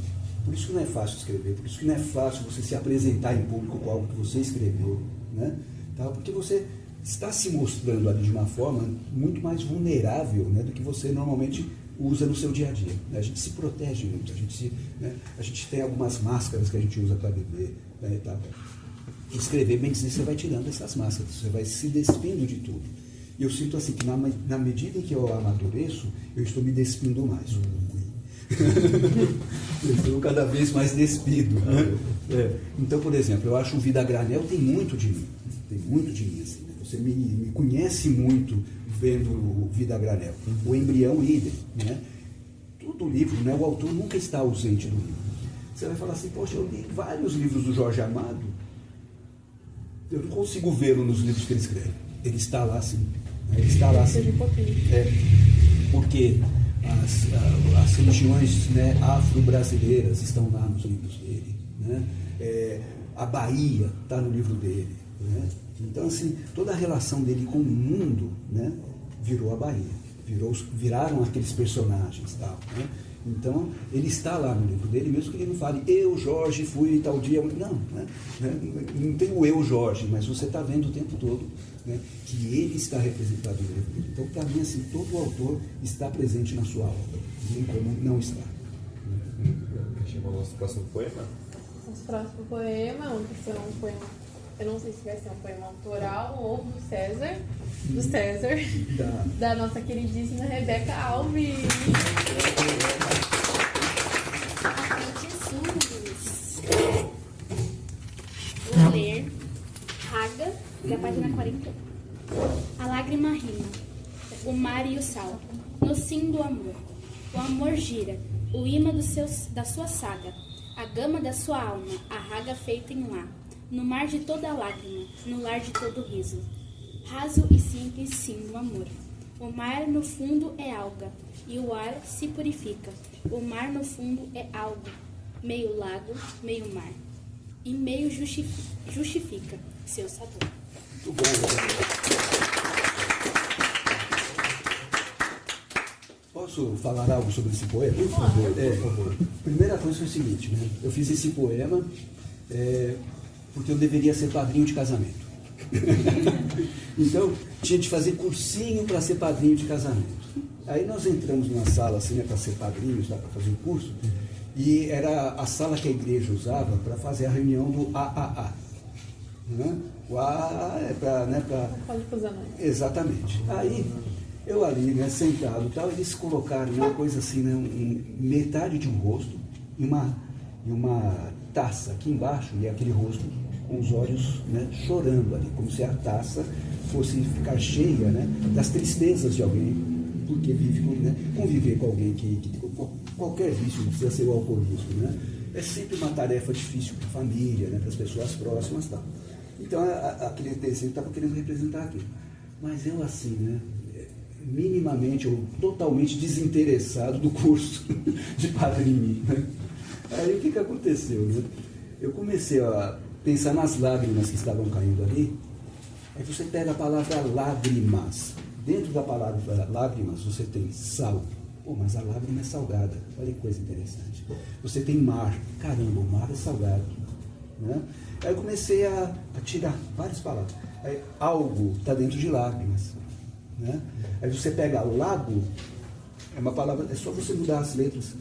Por isso que não é fácil escrever, por isso que não é fácil você se apresentar em público com algo que você escreveu, né? Tá? Porque você está se mostrando ali de uma forma muito mais vulnerável, né, do que você normalmente usa no seu dia a dia. A gente se protege muito, a gente tem algumas máscaras que a gente usa para beber, né, e tal. Escrever, bem dizer, você vai tirando essas máscaras, você vai se despindo de tudo. E eu sinto assim que na medida em que eu amadureço, eu estou me despindo mais. Eu estou cada vez mais despido. Né? Então, por exemplo, eu acho o Vida a Granel tem muito de mim. Tem muito de mim. Assim, né? Você me conhece muito vendo o Vida a Granel. O Embrião, idem. Né? Todo livro, né? O autor nunca está ausente do livro. Você vai falar assim, poxa, eu li vários livros do Jorge Amado, eu não consigo vê-lo nos livros que ele escreve. Ele está lá sim. Ele está lá sim. Porque as religiões, né, afro-brasileiras estão lá nos livros dele. Né? A Bahia está no livro dele. Né? Então, assim, toda a relação dele com o mundo, né, virou a Bahia. Viraram aqueles personagens. Tal, né? Então, ele está lá no livro dele, mesmo que ele não fale, eu, Jorge, fui tal dia. Não, né? Não tem o eu, Jorge, mas você está vendo o tempo todo, né, que ele está representado no livro dele. Então, para mim, assim, todo autor está presente na sua obra, nem como não está. Chegou o nosso próximo poema? Nosso próximo poema vai ser um poema, eu não sei se vai ser um poema autoral ou do César, da nossa queridíssima Rebeca Alves. Vou ler Raga, da página 40. A lágrima rima, o mar e o sal, no sim do amor. O amor gira, o imã da sua saga, a gama da sua alma, a raga feita em lá. No mar de toda lágrima, no lar de todo riso. Raso e simples sim do amor. O mar no fundo é alga, e o ar se purifica. O mar no fundo é algo, meio lago, meio mar. E meio justifica seu sabor. Muito bom. Posso falar algo sobre esse poema? Por favor. Primeira coisa foi o seguinte, né? Eu fiz esse poema porque eu deveria ser padrinho de casamento. Então, tinha de fazer cursinho para ser padrinho de casamento. Aí nós entramos numa sala assim, né, para ser padrinhos, para fazer o curso, e era a sala que a igreja usava para fazer a reunião do AAA. Né? O AAA é para... Né, exatamente. Aí, eu ali, né, sentado, tal, eles colocaram uma coisa assim, né, metade de um rosto e uma taça aqui embaixo, e aquele rosto com os olhos, né, chorando ali, como se a taça fosse ficar cheia, né, das tristezas de alguém, porque vive né, conviver com alguém que qualquer vício, não precisa ser o alcoolismo, né, é sempre uma tarefa difícil para a família, né, para as pessoas próximas, tal. Então aquele desenho estava querendo representar aquilo, mas eu assim, né, minimamente ou totalmente desinteressado do curso de padrinho, né? Aí o que aconteceu, né? Eu comecei a pensar nas lágrimas que estavam caindo ali. Aí você pega a palavra lágrimas. Dentro da palavra lágrimas você tem sal. Pô, mas a lágrima é salgada. Olha que coisa interessante. Você tem mar. Caramba, o mar é salgado. Né? Aí eu comecei a tirar várias palavras. Aí, algo está dentro de lágrimas. Né? Aí você pega lago, é uma palavra, é só você mudar as letras.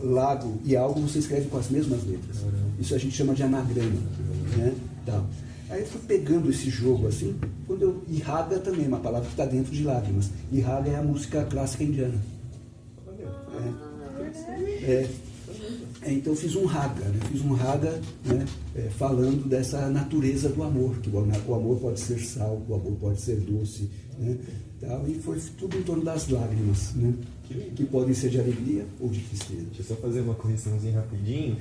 Lago e algo você escreve com as mesmas letras. Isso a gente chama de anagrama. Né? Então, aí eu fui pegando esse jogo assim, e raga também é uma palavra que está dentro de lágrimas. E raga é a música clássica indiana. Então eu fiz um raga, né, falando dessa natureza do amor, que o amor pode ser sal, o amor pode ser doce, né, tal, e foi tudo em torno das lágrimas, né, que podem ser de alegria ou de tristeza. Deixa eu só fazer uma correçãozinha rapidinho.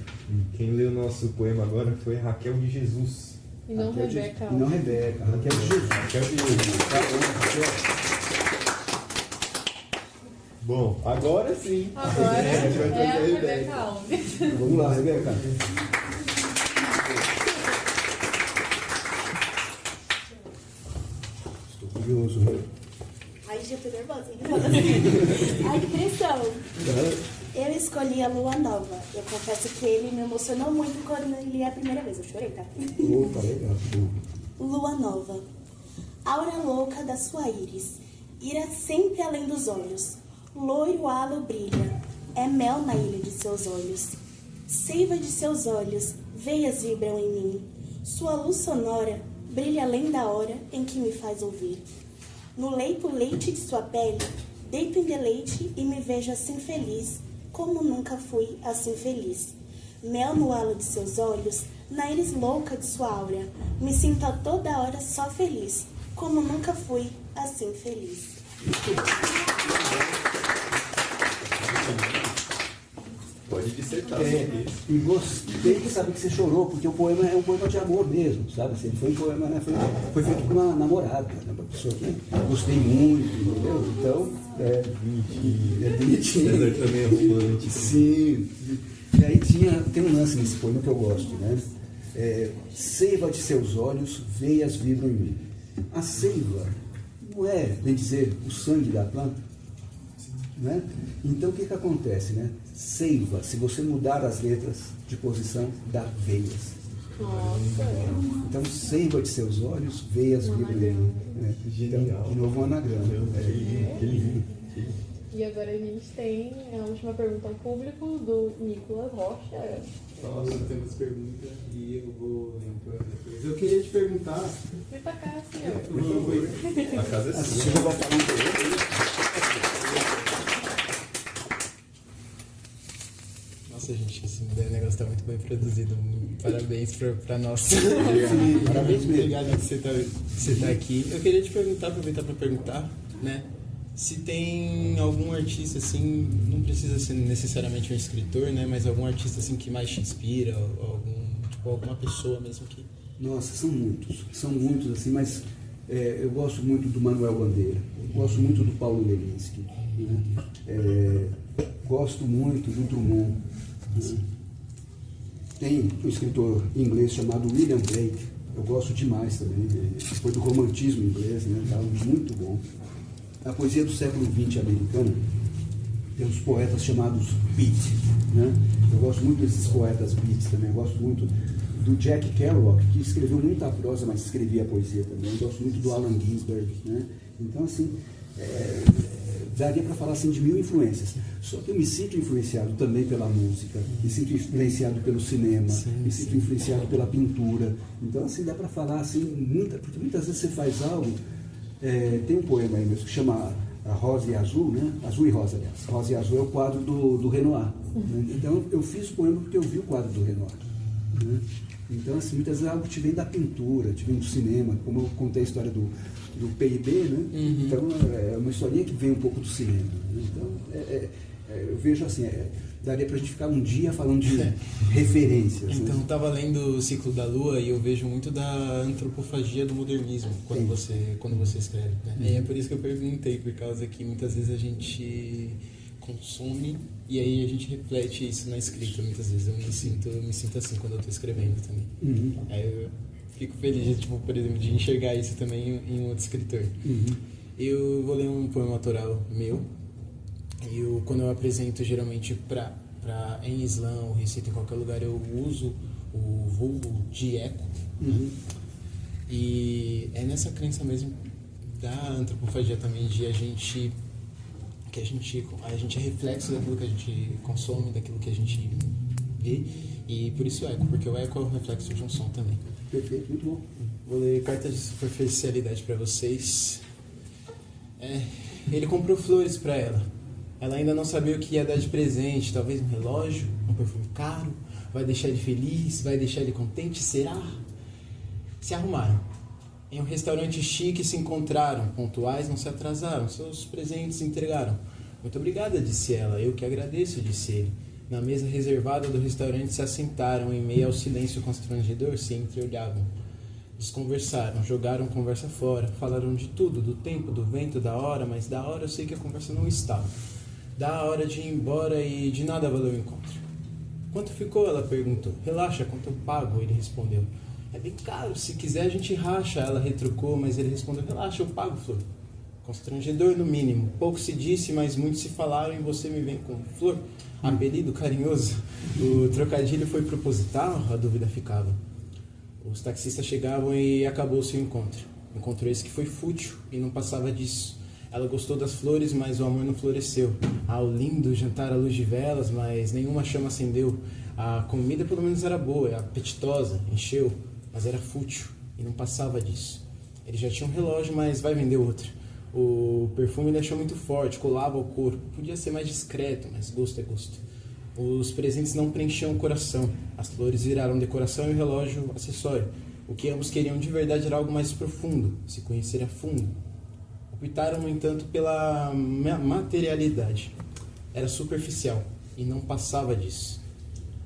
Quem leu o nosso poema agora foi Raquel de Jesus. E não Rebeca. Raquel de Jesus. Raquel de Jesus. Bom, agora sim. Agora a gente vai trazer a a Rebeca Alves. Vamos lá, Rebeca. Estou curioso, né? Ai, já tô nervosa, hein? Ai, que pressão. Eu escolhi a Lua Nova. Eu confesso que ele me emocionou muito quando eu li a primeira vez. Eu chorei, tá? Opa, legal. Lua Nova. aura louca da sua íris, ira sempre além dos olhos, loiro halo brilha, é mel na ilha de seus olhos. Seiva de seus olhos, veias vibram em mim, sua luz sonora brilha além da hora em que me faz ouvir. No leipo leite de sua pele, deito em deleite e me vejo assim feliz, como nunca fui assim feliz. Mel no halo de seus olhos, na íris louca de sua áurea, me sinto a toda hora só feliz, como nunca fui assim feliz. Pode dissertar. E gostei de saber que você chorou, porque o poema é um poema de amor mesmo, sabe? Assim, foi um poema, né? Foi feito com uma namorada, né? Uma pessoa que gostei muito, entendeu? Então, é bonitinho. César também é romântico. Sim. E aí tem um lance nesse poema que eu gosto, né? Seiva de seus olhos, veias vibram em mim. A seiva não é, bem dizer, o sangue da planta, né? Então o que acontece, né? Seiva, se você mudar as letras de posição, dá veias. Nossa. Então, seiva de seus olhos, veias vibram em mim. Genial. Então, de novo, um anagrama. Que lindo. E agora a gente tem a última pergunta ao público do Nicolas Rocha. Nós temos pergunta e eu vou ler depois. Eu queria te perguntar. Vem pra cá, senhor. Por favor. A casa é Você sua. vai falar um pouco. Nossa, gente, esse negócio tá muito bem produzido. Parabéns pra nós. Sim, parabéns mesmo. Obrigado que você tá aqui. Eu queria te perguntar, aproveitar para perguntar, né? Se tem algum artista, assim, não precisa ser necessariamente um escritor, né? Mas algum artista, assim, que mais te inspira, ou alguma pessoa mesmo que... Nossa, são muitos, assim, mas eu gosto muito do Manuel Bandeira, gosto muito do Paulo Leminski, né? Gosto muito do Drummond. Né? Tem um escritor inglês chamado William Blake, eu gosto demais também, foi do romantismo inglês, né? Tá muito bom. A poesia do século XX americana tem uns poetas chamados Beat, né? Eu gosto muito desses poetas Beats também, eu gosto muito do Jack Kerouac, que escreveu muita prosa, mas escrevia poesia também. Eu gosto muito do Allen Ginsberg, né? Então, assim, daria para falar assim, de 1000 influências. Só que eu me sinto influenciado também pela música, me sinto influenciado pelo cinema, me sinto influenciado pela pintura. Então, assim, dá para falar assim, porque muitas vezes você faz algo. Tem um poema aí mesmo que chama A Rosa e Azul, né? Azul e Rosa, aliás. Rosa e Azul é o quadro do Renoir. Né? Então, eu fiz o poema porque eu vi o quadro do Renoir. Né? Então, assim, muitas vezes algo te vem da pintura, te vem do cinema, como eu contei a história do P&B, né? Uhum. Então, é uma historinha que vem um pouco do cinema. Né? Então, eu vejo assim, daria pra gente ficar um dia falando de referências. Então, né? eu tava lendo o Ciclo da Lua e eu vejo muito da antropofagia do modernismo quando você escreve. Né? E é por isso que eu perguntei, por causa que muitas vezes a gente consome e aí a gente reflete isso na escrita. Muitas vezes eu me sinto assim quando eu tô escrevendo também. Uhum. Aí eu fico feliz, tipo, por exemplo, de enxergar isso também em um outro escritor. Uhum. Eu vou ler um poema autoral meu. Quando eu apresento geralmente em slam ou receita em qualquer lugar, eu uso o vulgo de eco. Uhum. E é nessa crença mesmo da antropofagia também, de a gente é reflexo daquilo que a gente consome, daquilo que a gente vê, e por isso o eco, porque o eco é o reflexo de um som também. Perfeito, muito bom. Vou ler Carta de Superficialidade para vocês. Ele comprou flores para ela. Ela ainda não sabia o que ia dar de presente, talvez um relógio, um perfume caro, vai deixar ele feliz, vai deixar ele contente, será? Se arrumaram. Em um restaurante chique se encontraram, pontuais não se atrasaram, seus presentes entregaram. Muito obrigada, disse ela, eu que agradeço, disse ele. Na mesa reservada do restaurante se assentaram, em meio ao silêncio constrangedor, se entreolhavam. Desconversaram, jogaram conversa fora, falaram de tudo, do tempo, do vento, da hora, mas da hora eu sei que a conversa não estava. Da hora de ir embora e de nada valeu o encontro. Quanto ficou? Ela perguntou. Relaxa, quanto eu pago? Ele respondeu. É bem caro, se quiser a gente racha. Ela retrucou, mas ele respondeu. Relaxa, eu pago, flor. Constrangedor no mínimo. Pouco se disse, mas muito se falaram e você me vem com flor. Apelido carinhoso. O trocadilho foi proposital? A dúvida ficava. Os taxistas chegavam e acabou-se o encontro. Encontrou esse que foi fútil e não passava disso. Ela gostou das flores, mas o amor não floresceu. O lindo jantar à luz de velas, mas nenhuma chama acendeu. A comida pelo menos era boa, apetitosa, encheu, mas era fútil e não passava disso. Ele já tinha um relógio, mas vai vender outro. O perfume ele achou muito forte, colava ao corpo. Podia ser mais discreto, mas gosto é gosto. Os presentes não preenchiam o coração. As flores viraram decoração e o relógio acessório. O que ambos queriam de verdade era algo mais profundo, se conhecer a fundo. Optaram, no entanto, pela materialidade. Era superficial e não passava disso.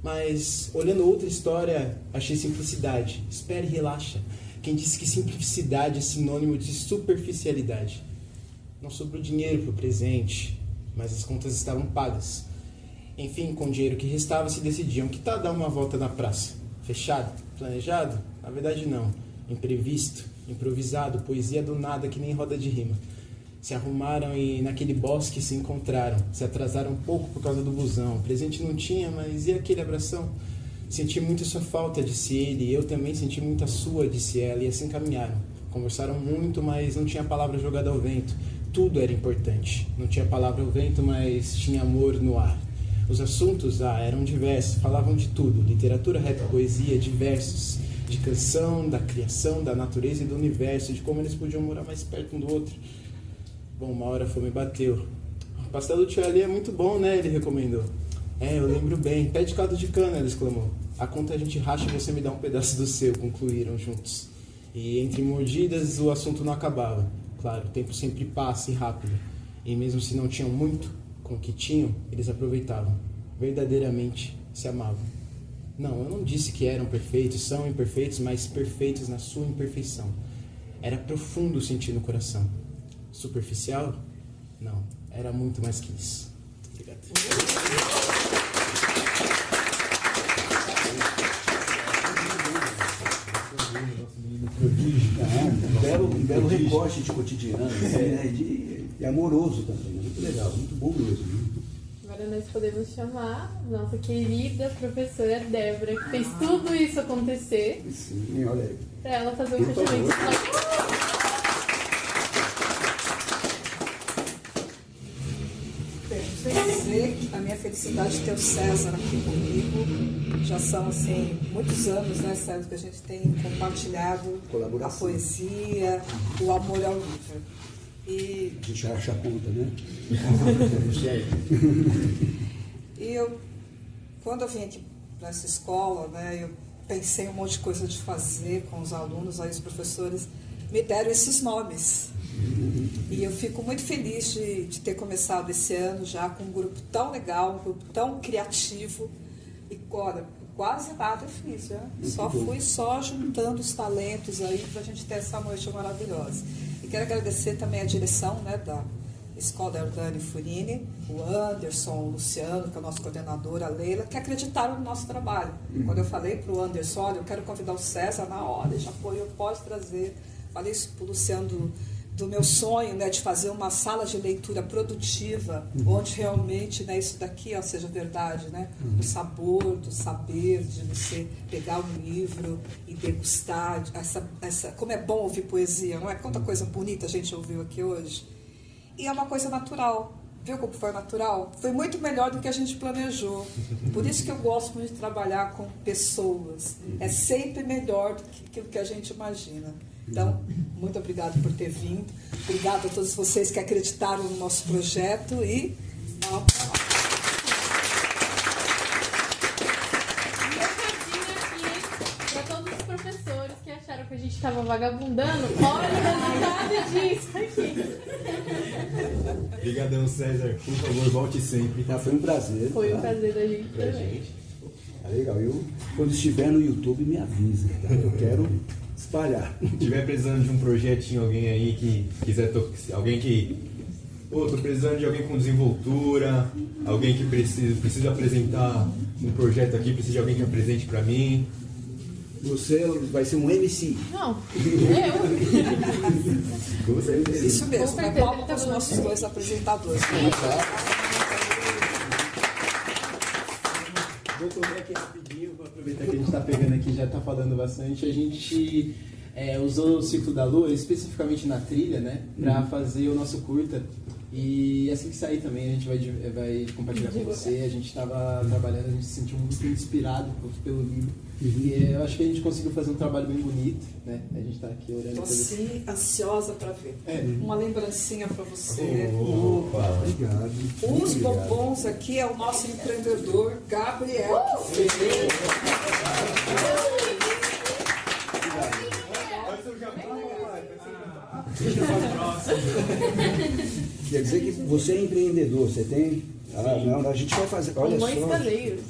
Mas, olhando outra história, achei simplicidade. Espere e relaxa. Quem disse que simplicidade é sinônimo de superficialidade? Não sobrou dinheiro para o presente, mas as contas estavam pagas. Enfim, com o dinheiro que restava, se decidiam. Que tal dar uma volta na praça? Fechado? Planejado? Na verdade, não. Imprevisto, improvisado, poesia do nada que nem roda de rima. Se arrumaram e naquele bosque se encontraram. Se atrasaram um pouco por causa do busão. Presente não tinha, mas e aquele abração? Senti muito sua falta, disse ele, e eu também senti muito a sua, disse ela, e assim caminharam. Conversaram muito, mas não tinha palavra jogada ao vento. Tudo era importante. Não tinha palavra ao vento, mas tinha amor no ar. Os assuntos, eram diversos, falavam de tudo. Literatura, rap, poesia, diversos. De canção, da criação, da natureza e do universo, de como eles podiam morar mais perto um do outro. Bom, uma hora a fome bateu. O pastel do tio Ali é muito bom, né? Ele recomendou. Eu lembro bem. Pede caldo de cana, ele exclamou. A conta a gente racha e você me dá um pedaço do seu, concluíram juntos. E entre mordidas o assunto não acabava. Claro, o tempo sempre passa e rápido. E mesmo se não tinham muito, com o que tinham, eles aproveitavam. Verdadeiramente se amavam. Não, eu não disse que eram perfeitos, são imperfeitos, mas perfeitos na sua imperfeição. Era profundo sentir no coração. Superficial? Não, era muito mais que isso. Obrigado. Um belo recorte de cotidiano, e amoroso também. Muito legal, muito bom mesmo. Agora nós podemos chamar nossa querida professora Débora, que fez tudo isso acontecer. Sim, olha aí. Para ela fazer um fechamento. Dizer a minha felicidade de ter o César aqui comigo. Já são, assim, muitos anos, né, César, que a gente tem compartilhado a poesia, o amor ao livro. E a gente acha a conta, né? E quando eu vim aqui para essa escola, né, eu pensei um monte de coisa de fazer com os alunos, aí os professores me deram esses nomes. E eu fico muito feliz de ter começado esse ano já com um grupo tão legal, um grupo tão criativo. E olha, quase nada eu fiz, né? Fui juntando os talentos aí para a gente ter essa noite maravilhosa. E quero agradecer também a direção, né, da Escola Erdani Furini, o Anderson, o Luciano, que é o nosso coordenador, a Leila, que acreditaram no nosso trabalho. Quando eu falei para o Anderson, olha, eu quero convidar o César na hora, já apoiou, pode trazer. Falei isso para o Luciano do meu sonho, né, de fazer uma sala de leitura produtiva, onde realmente, né, isso daqui seja verdade, né, o sabor, do saber, de você pegar um livro e degustar, como é bom ouvir poesia, não é? Quanta coisa bonita a gente ouviu aqui hoje. E é uma coisa natural. Viu como foi natural? Foi muito melhor do que a gente planejou. Por isso que eu gosto muito de trabalhar com pessoas. É sempre melhor do que aquilo que a gente imagina. Então, muito obrigada por ter vindo. Obrigada a todos vocês que acreditaram no nosso projeto e vamos para lá. Para todos os professores que acharam que a gente estava vagabundando, olha o resultado disso aqui. Obrigadão, César. Por favor, volte sempre. Foi um prazer. Foi um prazer da gente também. Legal. Quando estiver no YouTube, me avisa. Tá? Eu quero espalhar. Se estiver precisando de um projetinho, alguém aí que quiser... Alguém que... tô precisando de alguém com desenvoltura, alguém que precisa apresentar um projeto aqui, precisa de alguém que apresente pra mim. Você vai ser um MC. Não, eu. Você é MC. Isso mesmo, né? Palma para os nossos dois apresentadores. Vou colocar aqui rapidinho, vou aproveitar que a gente está pegando aqui, já está falando bastante. A gente usou o Ciclo da Lua, especificamente na trilha, né? Pra fazer o nosso curta. E assim que sair também, a gente vai compartilhar com você. A gente estava trabalhando, a gente se sentiu muito inspirado pelo livro. E eu acho que a gente conseguiu fazer um trabalho bem bonito, né? A gente está aqui olhando. Estou assim, ansiosa para ver. Uma lembrancinha para você. Opa, obrigado. Os bombons aqui é o nosso empreendedor Gabriel que fez. Quer dizer que você é empreendedor, você tem... não, a gente vai fazer... Olha Bombons só. caseiros.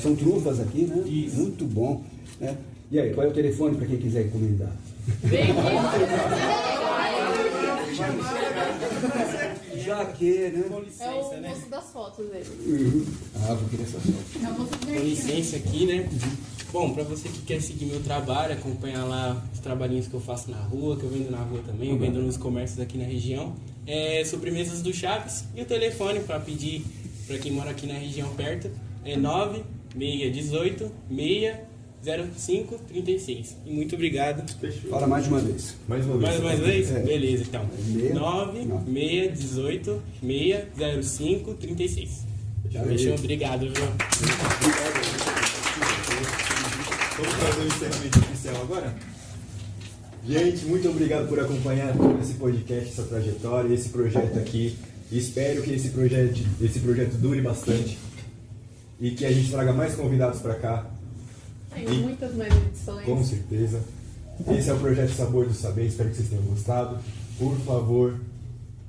São trufas aqui, né? Isso. Muito bom. Né? E aí, qual é o telefone para quem quiser encomendar? Vem aqui. Já que, né? É o moço das fotos dele. Vou querer essa foto. Com licença aqui, né? Bom, pra você que quer seguir meu trabalho, acompanhar lá os trabalhinhos que eu faço na rua, que eu vendo na rua também, eu vendo nos comércios aqui na região, sobremesas do Chaves, e o telefone para pedir para quem mora aqui na região perto é 9618 60536. E muito obrigado. Fala mais de uma vez. Mais uma vez. Mais uma vez? Beleza, então. 9618 60536. Fechou? Obrigado, viu? Vamos fazer o encerramento oficial agora? Gente, muito obrigado por acompanhar todo esse podcast, essa trajetória, esse projeto aqui. Espero que esse projeto dure bastante e que a gente traga mais convidados para cá. Tem muitas mais edições. Com certeza. Esse é o projeto Sabor do Saber, espero que vocês tenham gostado. Por favor,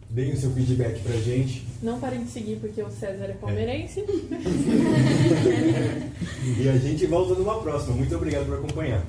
deem o seu feedback pra gente. Não parem de seguir porque o César é palmeirense. E a gente volta numa próxima. Muito obrigado por acompanhar.